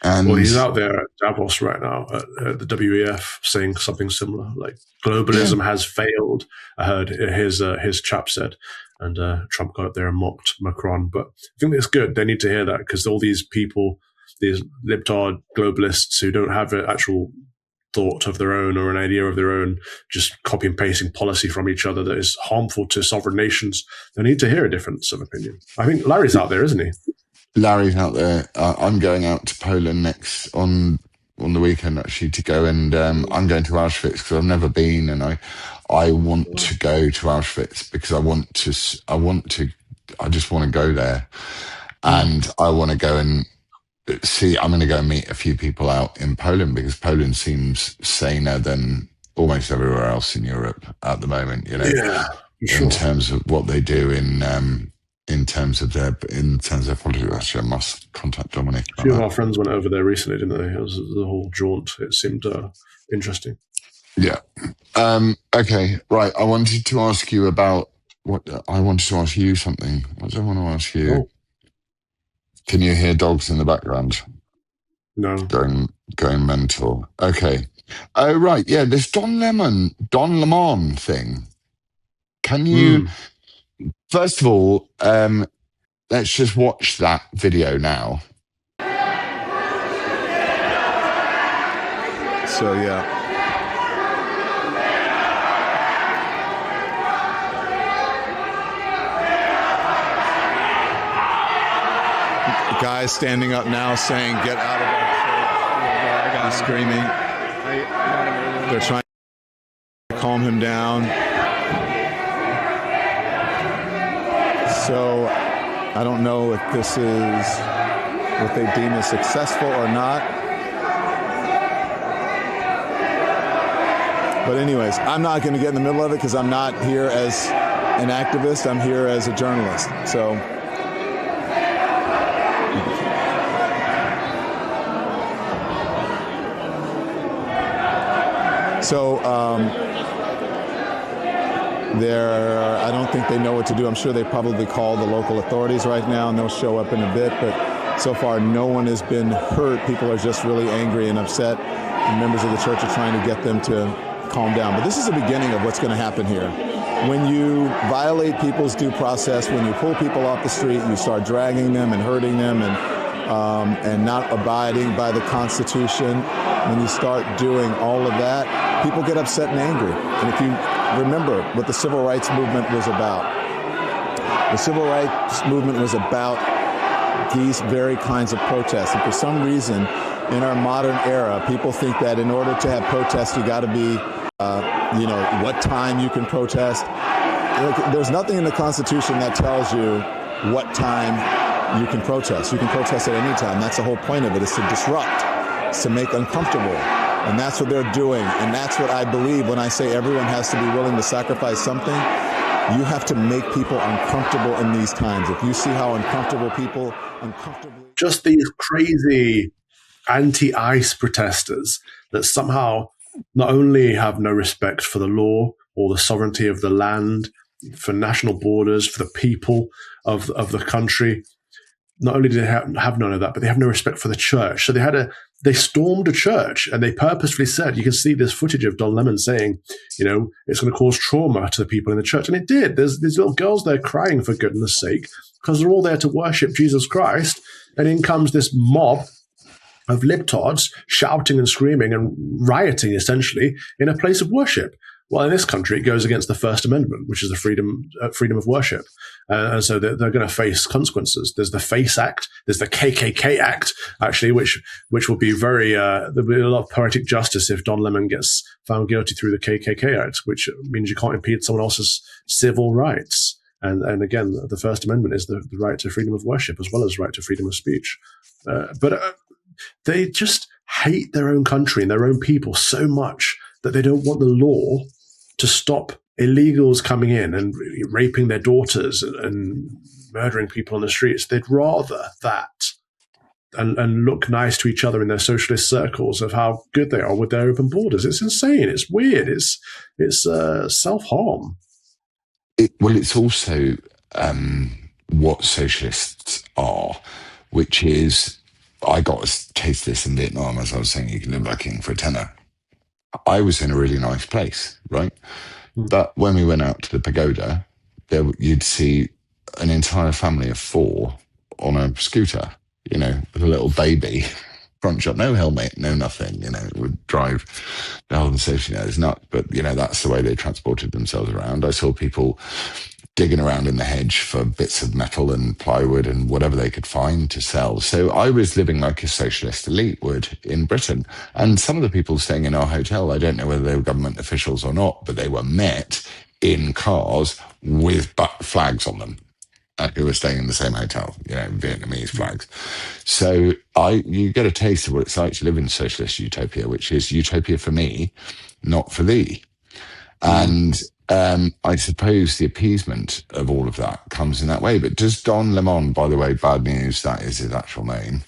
And well, he's out there at Davos right now at the WEF saying something similar, like globalism has failed. I heard his chap said, and Trump got up there and mocked Macron. But I think it's good. They need to hear that, because all these people, these libtard globalists who don't have an actual thought of their own or an idea of their own, just copy and pasting policy from each other that is harmful to sovereign nations, they need to hear a difference of opinion. I think Larry's out there, isn't he? Larry's out there. I'm going out to Poland next on the weekend, actually, to go, and I'm going to Auschwitz because I've never been, and I want to go to Auschwitz because I just want to go there, and I want to go and see. I'm going to go and meet a few people out in Poland, because Poland seems saner than almost everywhere else in Europe at the moment. You know. Yeah. Sure. in terms of what they do in terms of their politics. Actually, I must contact Dominic. A few of our friends went over there recently, didn't they? It was the whole jaunt. It seemed interesting. Yeah. Okay. Right. I wanted to ask you about I wanted to ask you something. What do I want to ask you? Oh. Can you hear dogs in the background? No. Going mental. Okay. Oh, right. Yeah. This Don Lemon thing. Can you, first of all, let's just watch that video now. So, yeah. Guys standing up now saying, get out of our church. He's screaming. They're trying to calm him down. So I don't know if this is what they deem as successful or not. But anyways, I'm not going to get in the middle of it because I'm not here as an activist. I'm here as a journalist. I don't think they know what to do. I'm sure they probably call the local authorities right now, and they'll show up in a bit. But so far, no one has been hurt. People are just really angry and upset. And members of the church are trying to get them to calm down. But this is the beginning of what's going to happen here. When you violate people's due process, when you pull people off the street, you start dragging them and hurting them and not abiding by the Constitution, when you start doing all of that, people get upset and angry. And if you remember what the civil rights movement was about, the civil rights movement was about these very kinds of protests. And for some reason, in our modern era, people think that in order to have protests, you got to be, what time you can protest. There's nothing in the Constitution that tells you what time you can protest. You can protest at any time. That's the whole point of it, is to disrupt. To make uncomfortable. And that's what they're doing. And that's what I believe when I say everyone has to be willing to sacrifice something. You have to make people uncomfortable in these times. If you see how uncomfortable people uncomfortably... Just these crazy anti-ICE protesters that somehow not only have no respect for the law or the sovereignty of the land, for national borders, for the people of the country. Not only do they have none of that, but they have no respect for the church. So they stormed a church, and they purposefully said, you can see this footage of Don Lemon saying, it's going to cause trauma to the people in the church. And it did. There's these little girls there crying, for goodness sake, because they're all there to worship Jesus Christ. And in comes this mob of libtards shouting and screaming and rioting, essentially, in a place of worship. Well, in this country, it goes against the First Amendment, which is the freedom of worship. And so they're going to face consequences. There's the FACE Act. There's the KKK Act, actually, which will be there'll be a lot of poetic justice if Don Lemon gets found guilty through the KKK Act, which means you can't impede someone else's civil rights. And again, the First Amendment is the right to freedom of worship as well as right to freedom of speech. But they just hate their own country and their own people so much that they don't want the law to stop illegals coming in and raping their daughters and murdering people on the streets. They'd rather that and look nice to each other in their socialist circles of how good they are with their open borders. It's insane. It's weird. It's self-harm. It's also what socialists are, which is, I got a taste of this in Vietnam, as I was saying, you can live like king for a tenner. I was in a really nice place, right? But when we went out to the pagoda, you'd see an entire family of 4 on a scooter, with a little baby, front shot, no helmet, no nothing, it would drive the health and safety net is nuts. But, that's the way they transported themselves around. I saw people digging around in the hedge for bits of metal and plywood and whatever they could find to sell. So I was living like a socialist elite would in Britain. And some of the people staying in our hotel, I don't know whether they were government officials or not, but they were met in cars with flags on them who were staying in the same hotel, Vietnamese flags. So you get a taste of what it's like to live in socialist utopia, which is utopia for me, not for thee. And I suppose the appeasement of all of that comes in that way. But does Don Lemon, by the way, bad news, that is his actual name.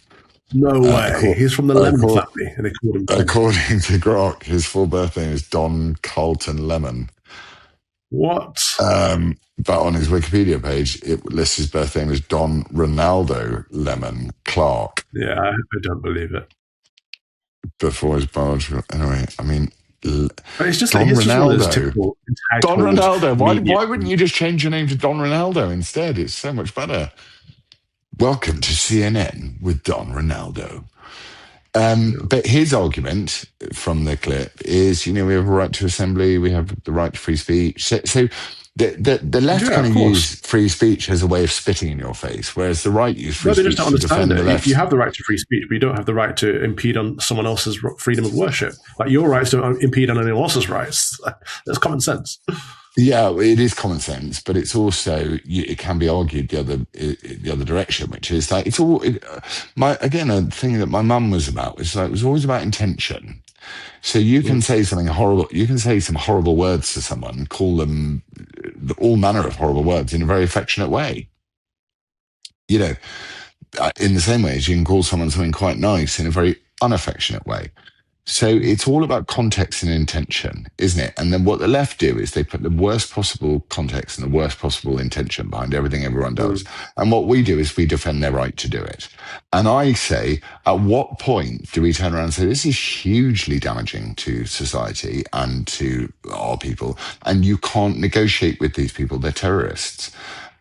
No way. He's from the Lemon family, and they called him Don. According to Grok, his full birth name is Don Carlton Lemon. What? But on his Wikipedia page, it lists his birth name as Don Ronaldo Lemon Clark. Yeah, I don't believe it. Before his biological... Anyway, I mean... But it's just Don like Ronaldo. Don Ronaldo. Why wouldn't you just change your name to Don Ronaldo instead? It's so much better. Welcome to CNN with Don Ronaldo. But his argument from the clip is, we have a right to assembly, we have the right to free speech. So the left kind of use free speech as a way of spitting in your face, whereas the right use free speech to defend the left. You have the right to free speech, but you don't have the right to impede on someone else's freedom of worship. Like, your rights don't impede on anyone else's rights. That's common sense. Yeah, it is common sense, but it's also, it can be argued the other direction, which is like, it's all, again, a thing that my mum was about, was like, it was always about intention. So you can say something horrible, you can say some horrible words to someone, call them all manner of horrible words in a very affectionate way. In the same way as you can call someone something quite nice in a very unaffectionate way. So it's all about context and intention, isn't it? And then what the left do is they put the worst possible context and the worst possible intention behind everything everyone does. And what we do is we defend their right to do it. And I say, at what point do we turn around and say, this is hugely damaging to society and to our people, and you can't negotiate with these people, they're terrorists.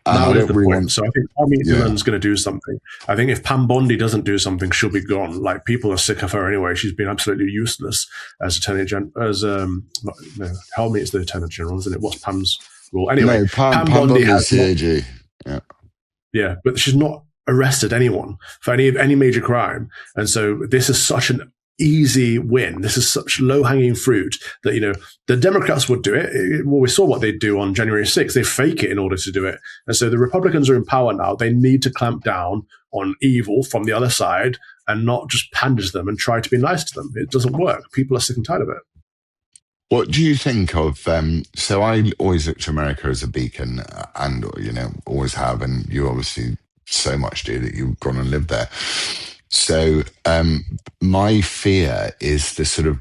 That is the point. So I think Harmeet Dillon's going to do something. I think if Pam Bondi doesn't do something, she'll be gone. Like, people are sick of her anyway. She's been absolutely useless as Attorney General. Harmeet is the Attorney General, isn't it? What's Pam's role? Anyway, no, Pam Bondi has the AG. Yeah, but she's not arrested anyone for any major crime, and so this is such an easy win. This is such low-hanging fruit that, the Democrats would do it. Well, we saw what they'd do on January 6th. They fake it in order to do it. And so the Republicans are in power now. They need to clamp down on evil from the other side and not just pander to them and try to be nice to them. It doesn't work. People are sick and tired of it. What do you think of, so I always look to America as a beacon and, always have, and you obviously so much do that you've gone and lived there. So my fear is the sort of,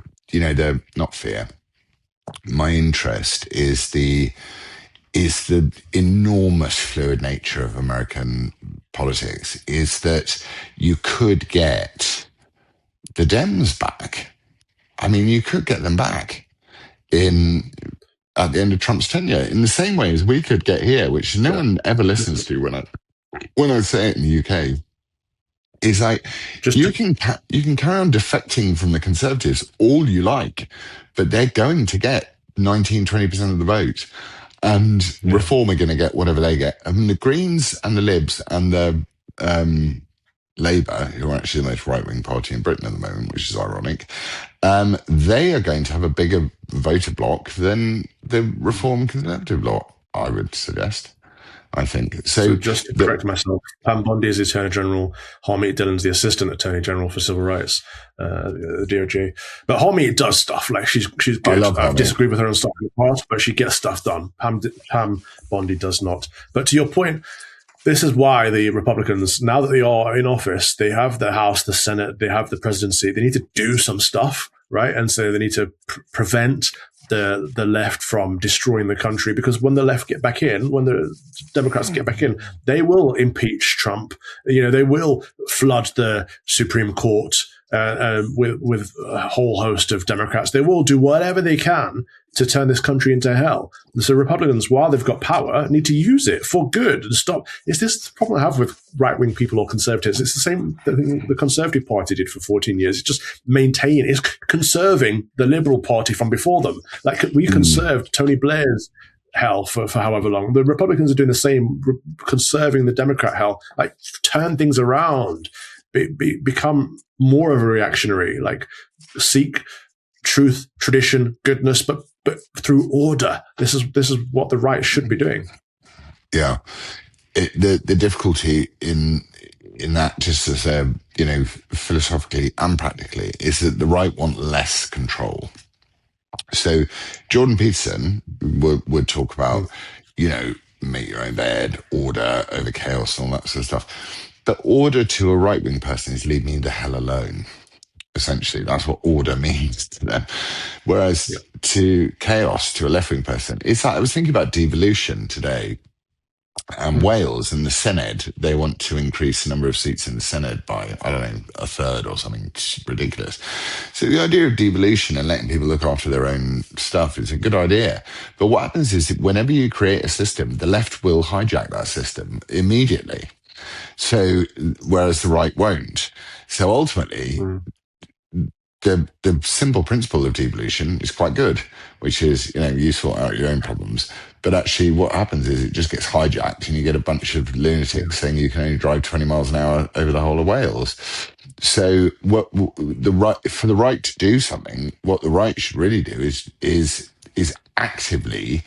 not fear. My interest is the enormous fluid nature of American politics, is that you could get the Dems back. I mean, you could get them back at the end of Trump's tenure, in the same way as we could get here, which no one ever listens to when I say it in the UK. Is like, you can carry on defecting from the Conservatives all you like, but they're going to get 19-20% of the vote, and Reform are going to get whatever they get. I mean, the Greens and the Libs and the Labour, who are actually the most right-wing party in Britain at the moment, which is ironic, they are going to have a bigger voter bloc than the Reform Conservative bloc, I would suggest. I think. So just to correct myself, Pam Bondi is the Attorney General. Harmeet Dillon's the Assistant Attorney General for Civil Rights, the DOJ. But Harmeet does stuff. Like, she's good. I've disagreed with her on stuff in the past, but she gets stuff done. Pam Bondi does not. But to your point, this is why the Republicans, now that they are in office, they have the House, the Senate, they have the presidency. They need to do some stuff, right? And so they need to prevent the left from destroying the country, because when the left get back in, when the Democrats get back in, they will impeach Trump. They will flood the Supreme Court with a whole host of Democrats. They will do whatever they can to turn this country into hell. And so Republicans, while they've got power, need to use it for good and stop. Is this the problem I have with right-wing people or conservatives? It's the same thing the Conservative Party did for 14 years. It's just it's conserving the Liberal Party from before them. Like, we conserved Tony Blair's hell for however long. The Republicans are doing the same, conserving the Democrat hell. Like, turn things around, become more of a reactionary, like, seek truth, tradition, goodness, but through order. This is what the right should be doing. Yeah, the difficulty in that, just as philosophically and practically, is that the right want less control. So Jordan Peterson would talk about, make your own bed, order over chaos, and all that sort of stuff. But order to a right-wing person is leave me the hell alone. Essentially, that's what order means to them. Whereas to chaos, to a left-wing person, it's like, I was thinking about devolution today. And Wales and the Senedd, they want to increase the number of seats in the Senedd by, I don't know, a third or something. It's ridiculous. So the idea of devolution and letting people look after their own stuff is a good idea. But what happens is that whenever you create a system, the left will hijack that system immediately. So, whereas the right won't. So ultimately, the simple principle of devolution is quite good, which is, you sort out your own problems. But actually what happens is it just gets hijacked and you get a bunch of lunatics saying you can only drive 20 miles an hour over the whole of Wales. So for the right to do something, what the right should really do is actively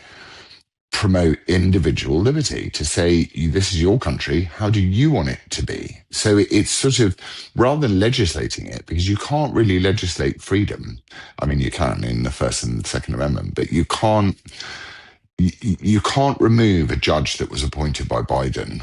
promote individual liberty, to say, this is your country, how do you want it to be? So it's sort of, rather than legislating it, because you can't really legislate freedom. I mean, you can in the First and Second Amendment, but you can't remove a judge that was appointed by Biden.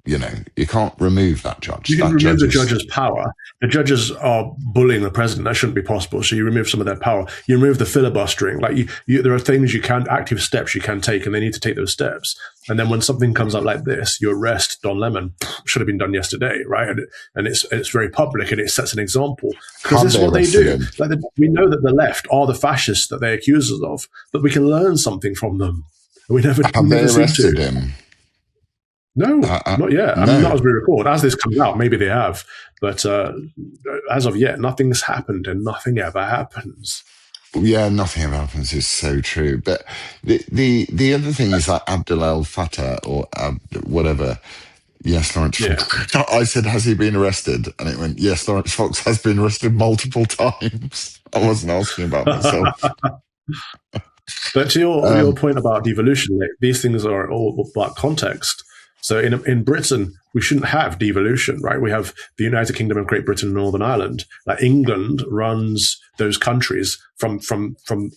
You can't remove that judge. You can remove the judge's power. The judges are bullying the president. That shouldn't be possible. So you remove some of their power. You remove the filibustering. Like there are things active steps you can take, and they need to take those steps. And then when something comes up like this, you arrest Don Lemon. Should have been done yesterday, right? And it's very public, and it sets an example, because this is what they do. We know that the left are the fascists that they accuse us of, but we can learn something from them. And we never arrested him. No, not yet. I mean, not as we record. As this comes out, maybe they have. But as of yet, nothing's happened, and nothing ever happens. Yeah, nothing ever happens is so true. But the other thing is like Abdel El Fattah or whatever. Yes, Laurence Fox. I said, has he been arrested? And it went, yes, Laurence Fox has been arrested multiple times. I wasn't asking about myself. But to your point about devolution, these things are all about context. So in Britain, we shouldn't have devolution, right? We have the United Kingdom of Great Britain and Northern Ireland. Like England runs those countries from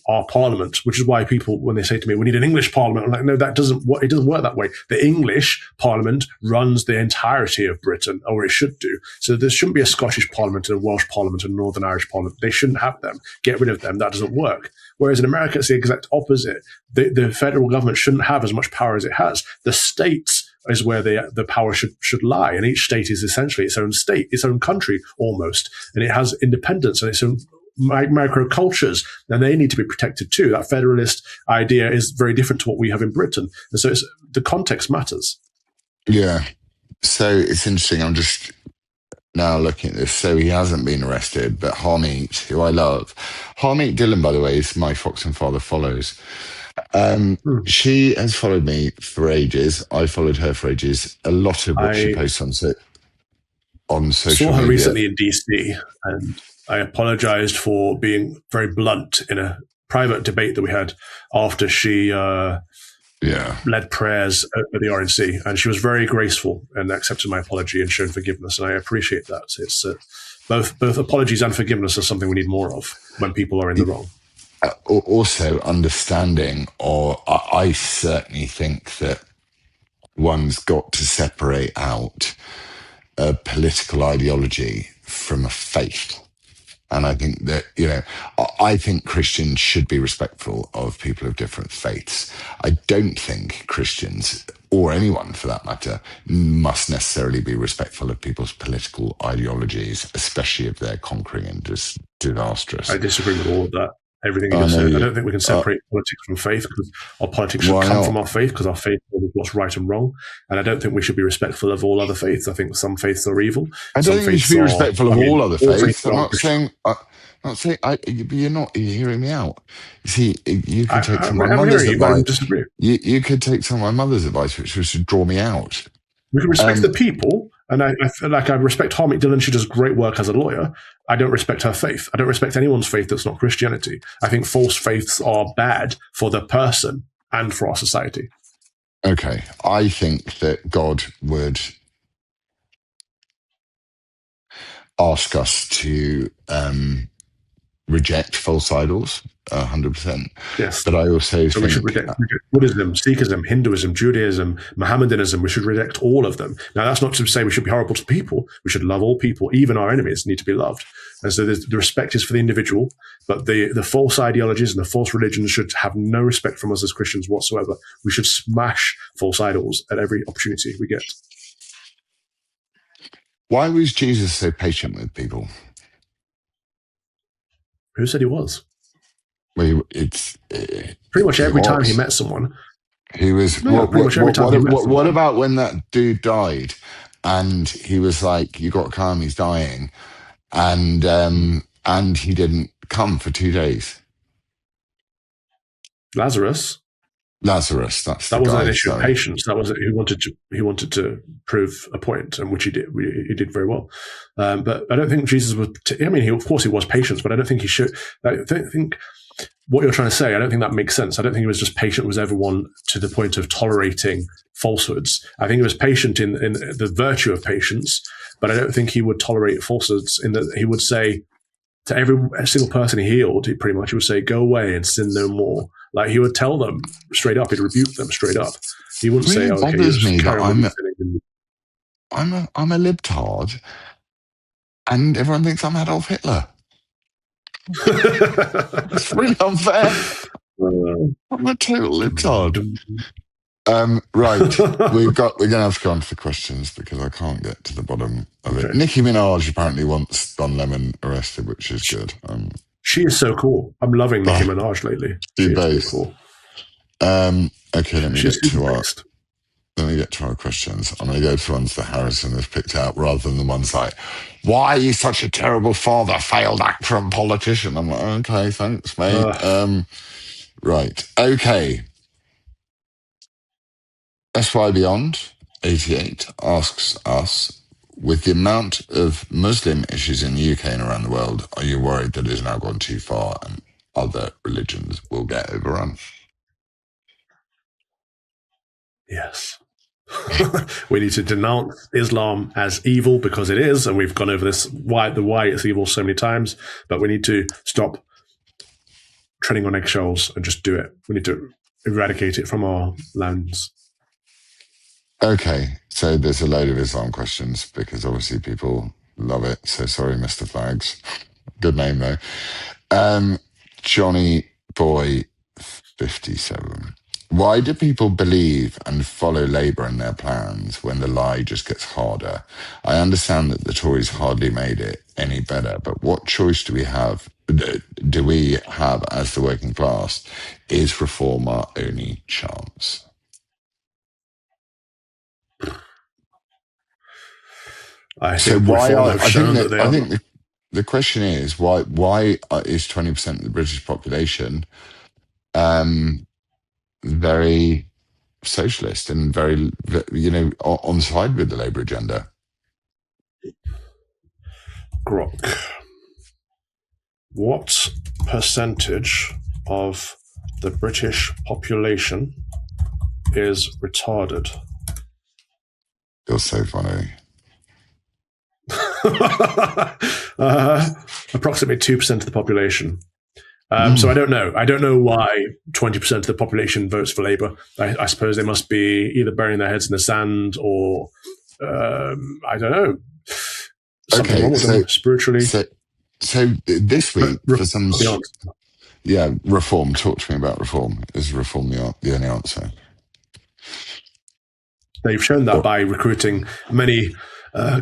our parliament, which is why people, when they say to me, we need an English parliament, I'm like, no, it doesn't work that way. The English parliament runs the entirety of Britain, or it should do. So there shouldn't be a Scottish parliament and a Welsh parliament and a Northern Irish parliament. They shouldn't have them. Get rid of them. That doesn't work. Whereas in America, it's the exact opposite. The federal government shouldn't have as much power as it has. The states is where the power should lie. And each state is essentially its own state, its own country almost. And it has independence and its own micro cultures, and they need to be protected too. That federalist idea is very different to what we have in Britain. And so the context matters. Yeah. So it's interesting. I'm just now looking at this. So he hasn't been arrested, but Harmeet, who I love. Harmeet Dillon, by the way, is my Fox and Father follows. She has followed me for ages. I followed her for ages. A lot of what she posts on social media. I saw her recently in DC, and I apologized for being very blunt in a private debate that we had after she led prayers at the RNC, and she was very graceful and accepted my apology and showed forgiveness, and I appreciate that. So it's both apologies and forgiveness are something we need more of when people are in the wrong. Also understanding, or I certainly think that one's got to separate out a political ideology from a faith. And I think that, I think Christians should be respectful of people of different faiths. I don't think Christians, or anyone for that matter, must necessarily be respectful of people's political ideologies, especially if they're conquering and disastrous. I disagree with all of that. Everything you just said. I don't think we can separate politics from faith, because our politics should come from our faith, because our faith is what's right and wrong. And I don't think we should be respectful of all other faiths. I think some faiths are evil. I don't think you should be respectful of all other faiths. I'm not saying. You're hearing me out. You see, you could take some of my mother's advice. You could take some of my mother's advice, which was to draw me out. We can respect the people, and I feel like I respect Harmeet Dillon. She does great work as a lawyer. I don't respect her faith. I don't respect anyone's faith that's not Christianity. I think false faiths are bad for the person and for our society. Okay. I think that God would ask us to reject false idols, 100%. Yes. But I also So think we should reject Buddhism, Sikhism, Hinduism, Judaism, Mohammedanism. We should reject all of them. Now, that's not to say we should be horrible to people. We should love all people. Even our enemies need to be loved. And so the respect is for the individual, but the false ideologies and the false religions should have no respect from us as Christians whatsoever. We should smash false idols at every opportunity we get. Why was Jesus so patient with people? Who said he was? Well, pretty much every time he met someone. He was. No, pretty much every time he met someone. What about when that dude died, and he was like, "You got to come. He's dying," and he didn't come for 2 days. Lazarus. That wasn't an issue of patience. That was he wanted to prove a point, and which he did. He did very well. But I don't think Jesus was. Of course, he was patient, but I don't think he should. I don't think what you're trying to say. I don't think that makes sense. I don't think he was just patient with everyone to the point of tolerating falsehoods. I think he was patient in the virtue of patience, but I don't think he would tolerate falsehoods. In that he would say to every single person he healed, he would say, "Go away and sin no more." Like he would tell them straight up. He'd rebuke them straight up. He wouldn't say, "Okay, bothers me that I'm a libtard, and everyone thinks I'm Adolf Hitler." It's really unfair. I'm a total libtard. Right, we're going to have to go on to the questions because I can't get to the bottom of it. Okay. Nicki Minaj apparently wants Don Lemon arrested, which is good. She is so cool. I'm loving Nicki Minaj lately. She is so cool. Okay, let me get to our questions. I'm going to go to ones that Harrison has picked out rather than the ones like, "Why are you such a terrible father, failed actor and politician?" I'm like, okay, thanks, mate. Right, okay. SY Beyond 88 asks us, with the amount of Muslim issues in the UK and around the world, are you worried that it has now gone too far and other religions will get overrun? Yes. We need to denounce Islam as evil because it is, and we've gone over this why it's evil so many times, but we need to stop treading on eggshells and just do it. We need to eradicate it from our lands. Okay, so there's a load of Islam questions because obviously people love it. So sorry, Mr. Flags. Good name though. Johnny Boy 57. Why do people believe and follow Labour in their plans when the lie just gets harder? I understand that the Tories hardly made it any better, but what choice do we have as the working class? Is reform our only chance? I think the question is why is 20% of the British population very socialist and very, on side with the Labour agenda? Grok. What percentage of the British population is retarded? You're so funny. Approximately 2% of the population. So I don't know. I don't know why 20% of the population votes for Labour. I suppose they must be either burying their heads in the sand or I don't know. Something wrong with them spiritually. So this week, for some... Yeah, reform. Talk to me about reform. Is reform the only answer? They've shown that by recruiting many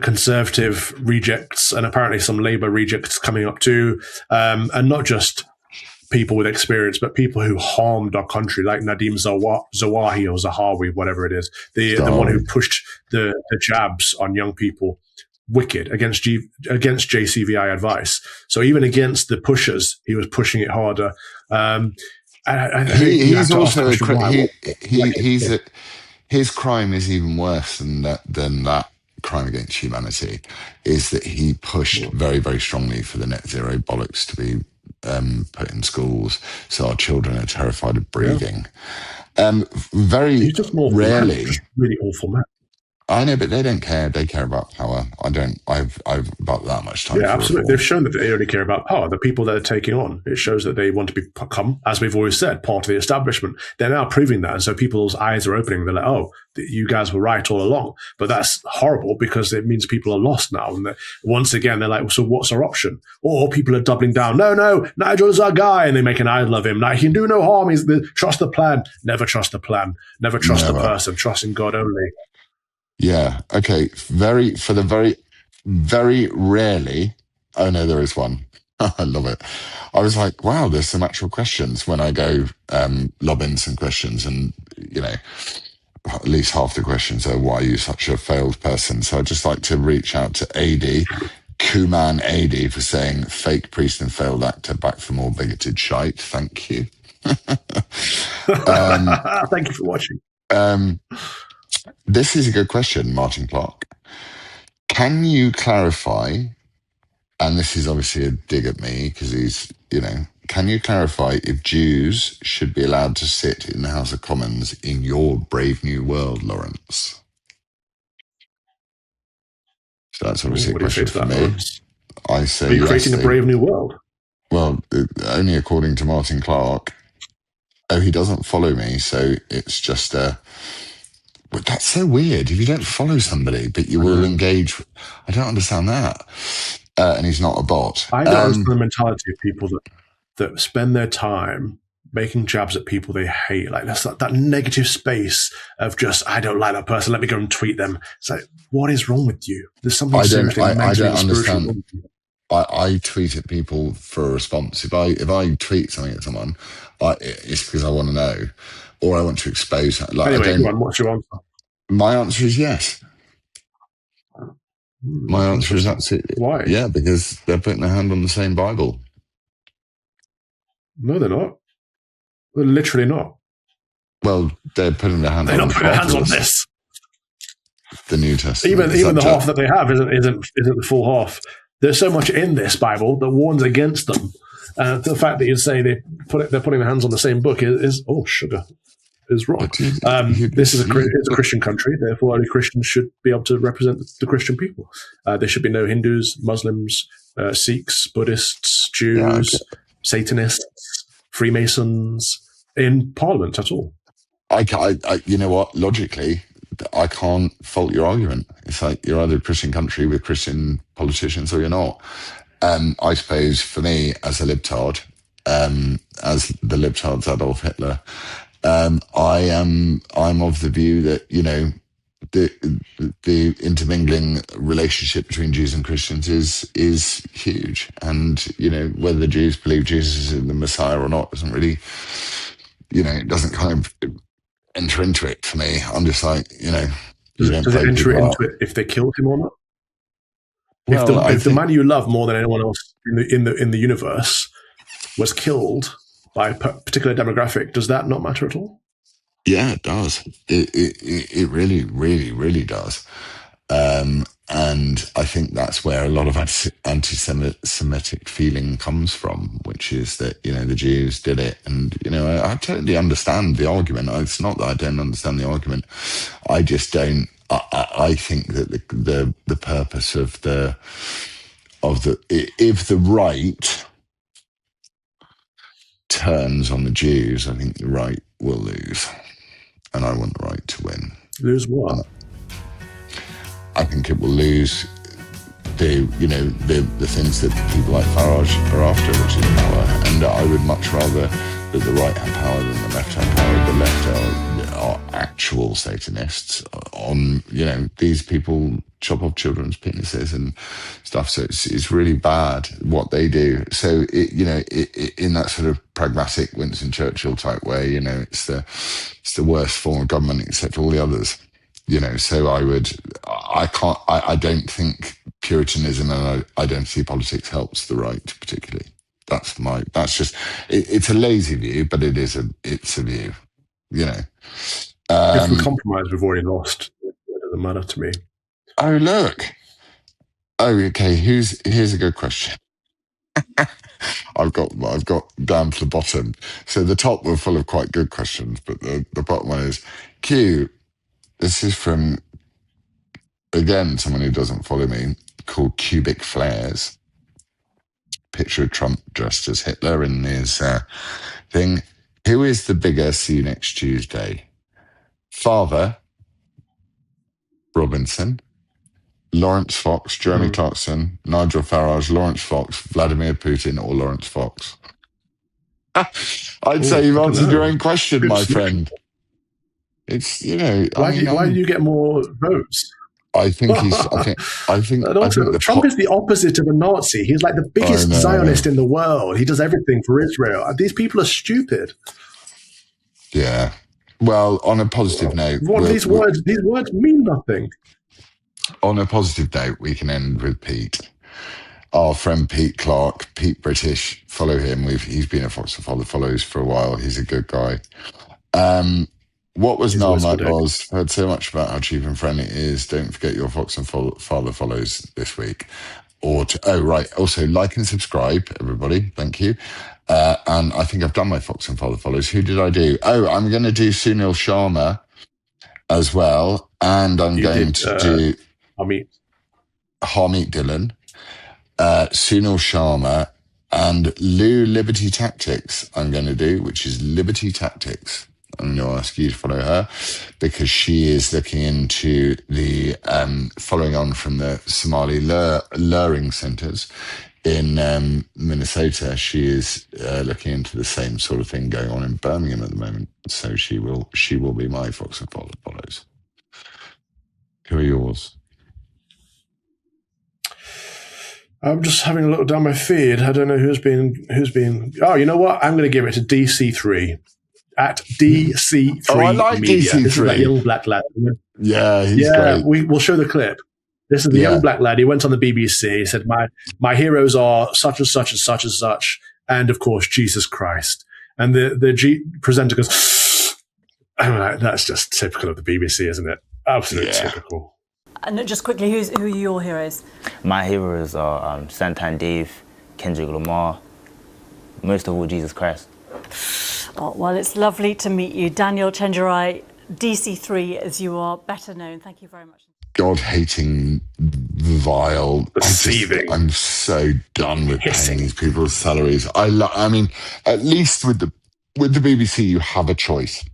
Conservative rejects and apparently some Labour rejects coming up too, and not just people with experience, but people who harmed our country, like Nadim Zawahi or Zahawi, whatever it is, the one who pushed the jabs on young people, wicked, against JCVI advice. So even against the pushers, he was pushing it harder. His crime is even worse than that crime against humanity, is that he pushed very, very strongly for the net zero bollocks to be put in schools, so our children are terrified of breathing. Very He's just more rarely, just really awful man. I know, but they don't care. They care about power. I don't. I've about that much time. Yeah, for absolutely. reform. They've shown that they only care about power. The people they're taking on, it shows that they want to become, as we've always said, part of the establishment. They're now proving that, and so people's eyes are opening. They're like, "Oh, you guys were right all along." But that's horrible because it means people are lost now. And once again, they're like, "So what's our option?" Or people are doubling down. No, Nigel is our guy, and they make an idol of him. Now he can do no harm. Trust the plan. Never trust the plan. Never trust the person. Trust in God only. Yeah. Okay. Very rarely. Oh no, there is one. I love it. I was like, wow, there's some actual questions when I go lob in some questions, and at least half the questions are, why are you such a failed person? So I'd just like to reach out to AD, Kuman AD, for saying fake priest and failed actor, back for more bigoted shite. Thank you. Thank you for watching. This is a good question, Martin Clark. Can you clarify, and this is obviously a dig at me because he's, can you clarify if Jews should be allowed to sit in the House of Commons in your Brave New World, Laurence? So that's obviously a question for me. Laurence? I say, are you creating a Brave New World? Well, only according to Martin Clark. Oh, he doesn't follow me, so it's just but that's so weird. If you don't follow somebody, but you will engage, I don't understand that. And he's not a bot. I don't understand the mentality of people that spend their time making jabs at people they hate. Like that's that negative space of just, I don't like that person, let me go and tweet them. It's like, what is wrong with you? There's something seriously mentally and spiritually wrong with you. I tweet at people for a response. If I tweet something at someone, it's because I want to know, or I want to expose. Anyway, what's your answer? My answer is yes. My answer is absolutely. Why? Yeah, because they're putting their hand on the same Bible. No, they're not. They're literally not. Well, they're putting their hand. They're not putting their hands on this. The New Testament. Even the half that they have isn't the full half. There's so much in this Bible that warns against them. The fact that you say they're putting their hands on the same book is sugar. Is wrong. This is a Christian country, therefore only Christians should be able to represent the Christian people. There should be no Hindus, Muslims, Sikhs, Buddhists, Jews, Satanists, Freemasons in Parliament at all. I you know what? Logically, I can't fault your argument. It's like you're either a Christian country with Christian politicians or you're not. I suppose for me, as a libtard, as the libtard's Adolf Hitler, I'm of the view that the intermingling relationship between Jews and Christians is huge, and whether the Jews believe Jesus is the Messiah or not doesn't really, it doesn't kind of enter into it for me. I'm just like, does it enter into it if they killed him or not? Well, if the man you love more than anyone else in the universe was killed by a particular demographic, does that not matter at all? Yeah, it does. It really, really, really does. And I think that's where a lot of anti-Semitic feeling comes from, which is that, the Jews did it. And, I totally understand the argument. It's not that I don't understand the argument. I just don't. I think that the purpose of if the right turns on the Jews, I think the right will lose. And I want the right to win. Lose what? I think it will lose the things that people like Farage are after, which is power. And I would much rather that the right have power than the left have power. The left are actual Satanists. These people chop off children's penises and stuff. So it's really bad what they do. So in that sort of pragmatic Winston Churchill type way, it's the worst form of government except all the others. So I don't think Puritanism and identity politics helps the right particularly. It's a lazy view, but it's a view, If we compromise, we've already lost. It doesn't matter to me. Oh, look. Oh, okay. Here's a good question. I've got down to the bottom. So the top were full of quite good questions, but the bottom one is Q. This is from again, someone who doesn't follow me, called Cubic Flares. Picture of Trump dressed as Hitler in his thing. Who is the bigger see you next Tuesday? Father Robinson, Lawrence Fox, Jeremy Clarkson, Nigel Farage, Lawrence Fox, Vladimir Putin, or Lawrence Fox? I'd say you've answered your own question, my friend. It's, why do you get more votes? I think Trump is the opposite of a Nazi. He's like the biggest Zionist in the world. He does everything for Israel. These people are stupid. Yeah. Well, on a positive note, these words mean nothing. On a positive note, we can end with Pete. Our friend Pete Clark, Pete British. Follow him. He's been a Fox and Father Follows for a while. He's a good guy. What was Marmite was? Heard so much about how cheap and friendly it is. Don't forget your Fox and Father Follows this week. Also, like and subscribe, everybody. Thank you. And I think I've done my Fox and Father Follows. Who did I do? I'm going to do Sunil Sharma as well. And I'm going to do Harmeet Dillon, Sunil Sharma, and Lou Liberty Tactics I'm going to do, which is Liberty Tactics. I'm going to ask you to follow her because she is looking into the following on from the Somali luring centers in Minnesota. She is looking into the same sort of thing going on in Birmingham at the moment. So she will be my Fox and Father Follows. Who are yours? I'm just having a look down my feed. I don't know who's been. Oh, you know what? I'm going to give it to DC3. At DC3 I like Media. DC3. This is that young black lad. Yeah, he's great. We'll show the clip. This is the young black lad. He went on the BBC. He said, my heroes are such and such and such and such, and of course, Jesus Christ. And the presenter goes, I'm like, that's just typical of the BBC, isn't it? Absolutely typical. And just quickly, who are your heroes? My heroes are Santan Dave, Kendrick Lamar, most of all, Jesus Christ. Oh, well, it's lovely to meet you. Daniel Chenjerai, DC3, as you are better known. Thank you very much. God-hating, vile, deceiving. I'm so done with paying these people's salaries. I mean, at least with the BBC, you have a choice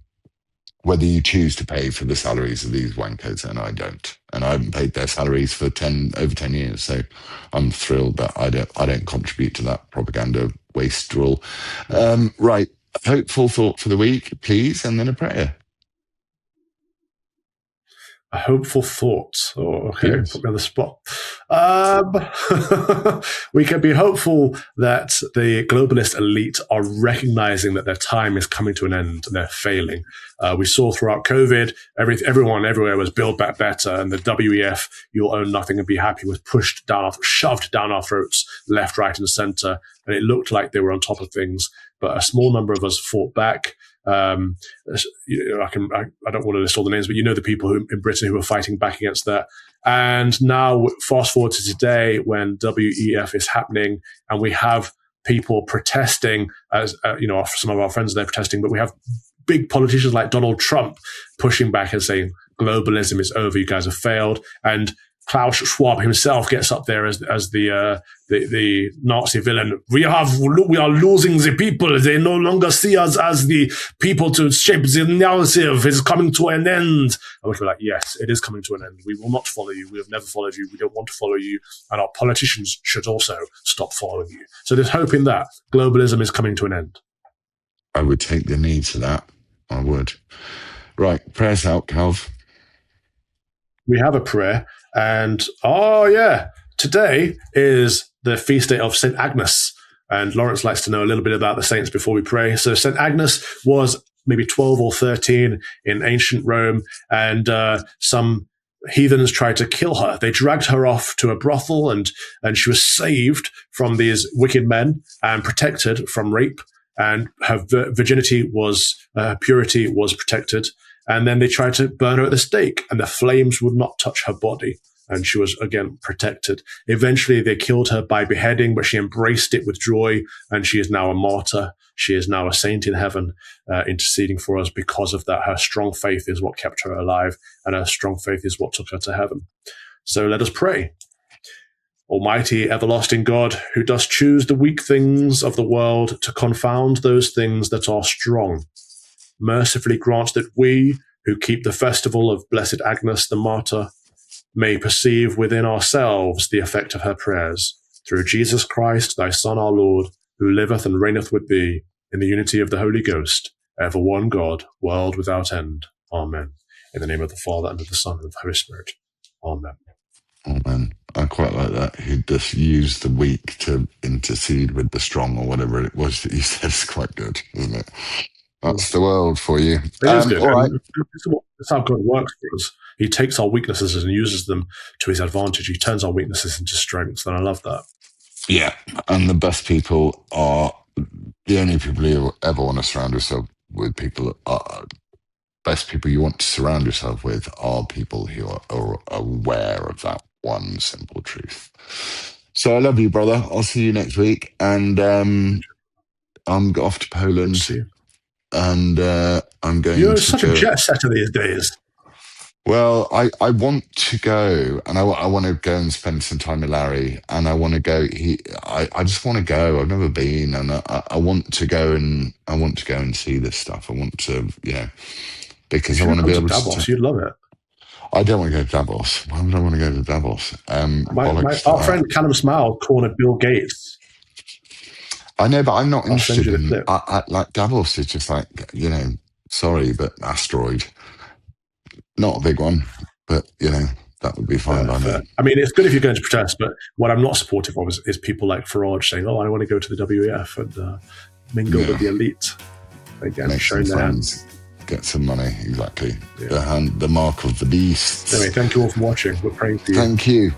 whether you choose to pay for the salaries of these wankers, and I don't. And I haven't paid their salaries for over 10 years, so I'm thrilled that I don't contribute to that propaganda wastrel. Right, hopeful thought for the week, please, and then a prayer. A hopeful thought. Oh, okay. Yes. Put me on the spot. We can be hopeful that the globalist elite are recognizing that their time is coming to an end and they're failing. We saw throughout COVID, everyone everywhere was build back better, and the WEF, you'll own nothing and be happy, was shoved down our throats, left, right, and center. And it looked like they were on top of things, but a small number of us fought back. I don't want to list all the names, but you know the people in Britain who were fighting back against that. And now, fast forward to today, when WEF is happening, and we have people protesting, as some of our friends there protesting, but we have big politicians like Donald Trump pushing back and saying globalism is over, you guys have failed, and Klaus Schwab himself gets up there as the Nazi villain. We are losing the people. They no longer see us as the people to shape the narrative. It's coming to an end. And we're like, yes, it is coming to an end. We will not follow you. We have never followed you. We don't want to follow you. And our politicians should also stop following you. So there's hope in that. Globalism is coming to an end. I would take the knee to that. I would. Right, prayers out, Calv. We have a prayer. And, today is the feast day of St. Agnes. And Laurence likes to know a little bit about the saints before we pray. So St. Agnes was maybe 12 or 13 in ancient Rome, and some heathens tried to kill her. They dragged her off to a brothel, and she was saved from these wicked men and protected from rape. And her virginity purity was protected. And then they tried to burn her at the stake, and the flames would not touch her body. and she was, again, protected. Eventually, they killed her by beheading, but she embraced it with joy, and she is now a martyr. She is now a saint in heaven, interceding for us because of that. Her strong faith is what kept her alive, and her strong faith is what took her to heaven. So let us pray. Almighty, everlasting God, who dost choose the weak things of the world to confound those things that are strong, mercifully grant that we, who keep the festival of Blessed Agnes the Martyr, may perceive within ourselves the effect of her prayers. Through Jesus Christ, thy Son, our Lord, who liveth and reigneth with thee in the unity of the Holy Ghost, ever one God, world without end. Amen. In the name of the Father, and of the Son, and of the Holy Spirit. Amen. Amen. I quite like that. He just used the weak to intercede with the strong, or whatever it was that you said. Is quite good, isn't it? That's the world for you. It is good. All right. That's how God works for us. He takes our weaknesses and uses them to his advantage. He turns our weaknesses into strengths, and I love that. Yeah, and the best people are the only people you ever want to surround yourself with. Best people you want to surround yourself with are people who are aware of that one simple truth. So I love you, brother. I'll see you next week, and I'm off to Poland. See you. And I'm going. You're such a jet setter these days. Well, I want to go, and I want to go and spend some time with Larry, and I want to go. I just want to go. I've never been, and I want to go, and I want to go and see this stuff. I want to, because I want to be able Davos. You'd love it. I don't want to go to Davos. Why would I want to go to Davos? Our friend Callum Smile cornered Bill Gates. I know, but I'm not interested in like Davos is just like, sorry, but asteroid. Not a big one, but that would be fine by me. I mean, it's good if you're going to protest, but what I'm not supportive of is people like Farage saying, "Oh, I want to go to the WEF and mingle with the elite." Again, showing their hands. Get some money, exactly. Yeah. The mark of the beast. Anyway, thank you all for watching. We're praying for you. Thank you.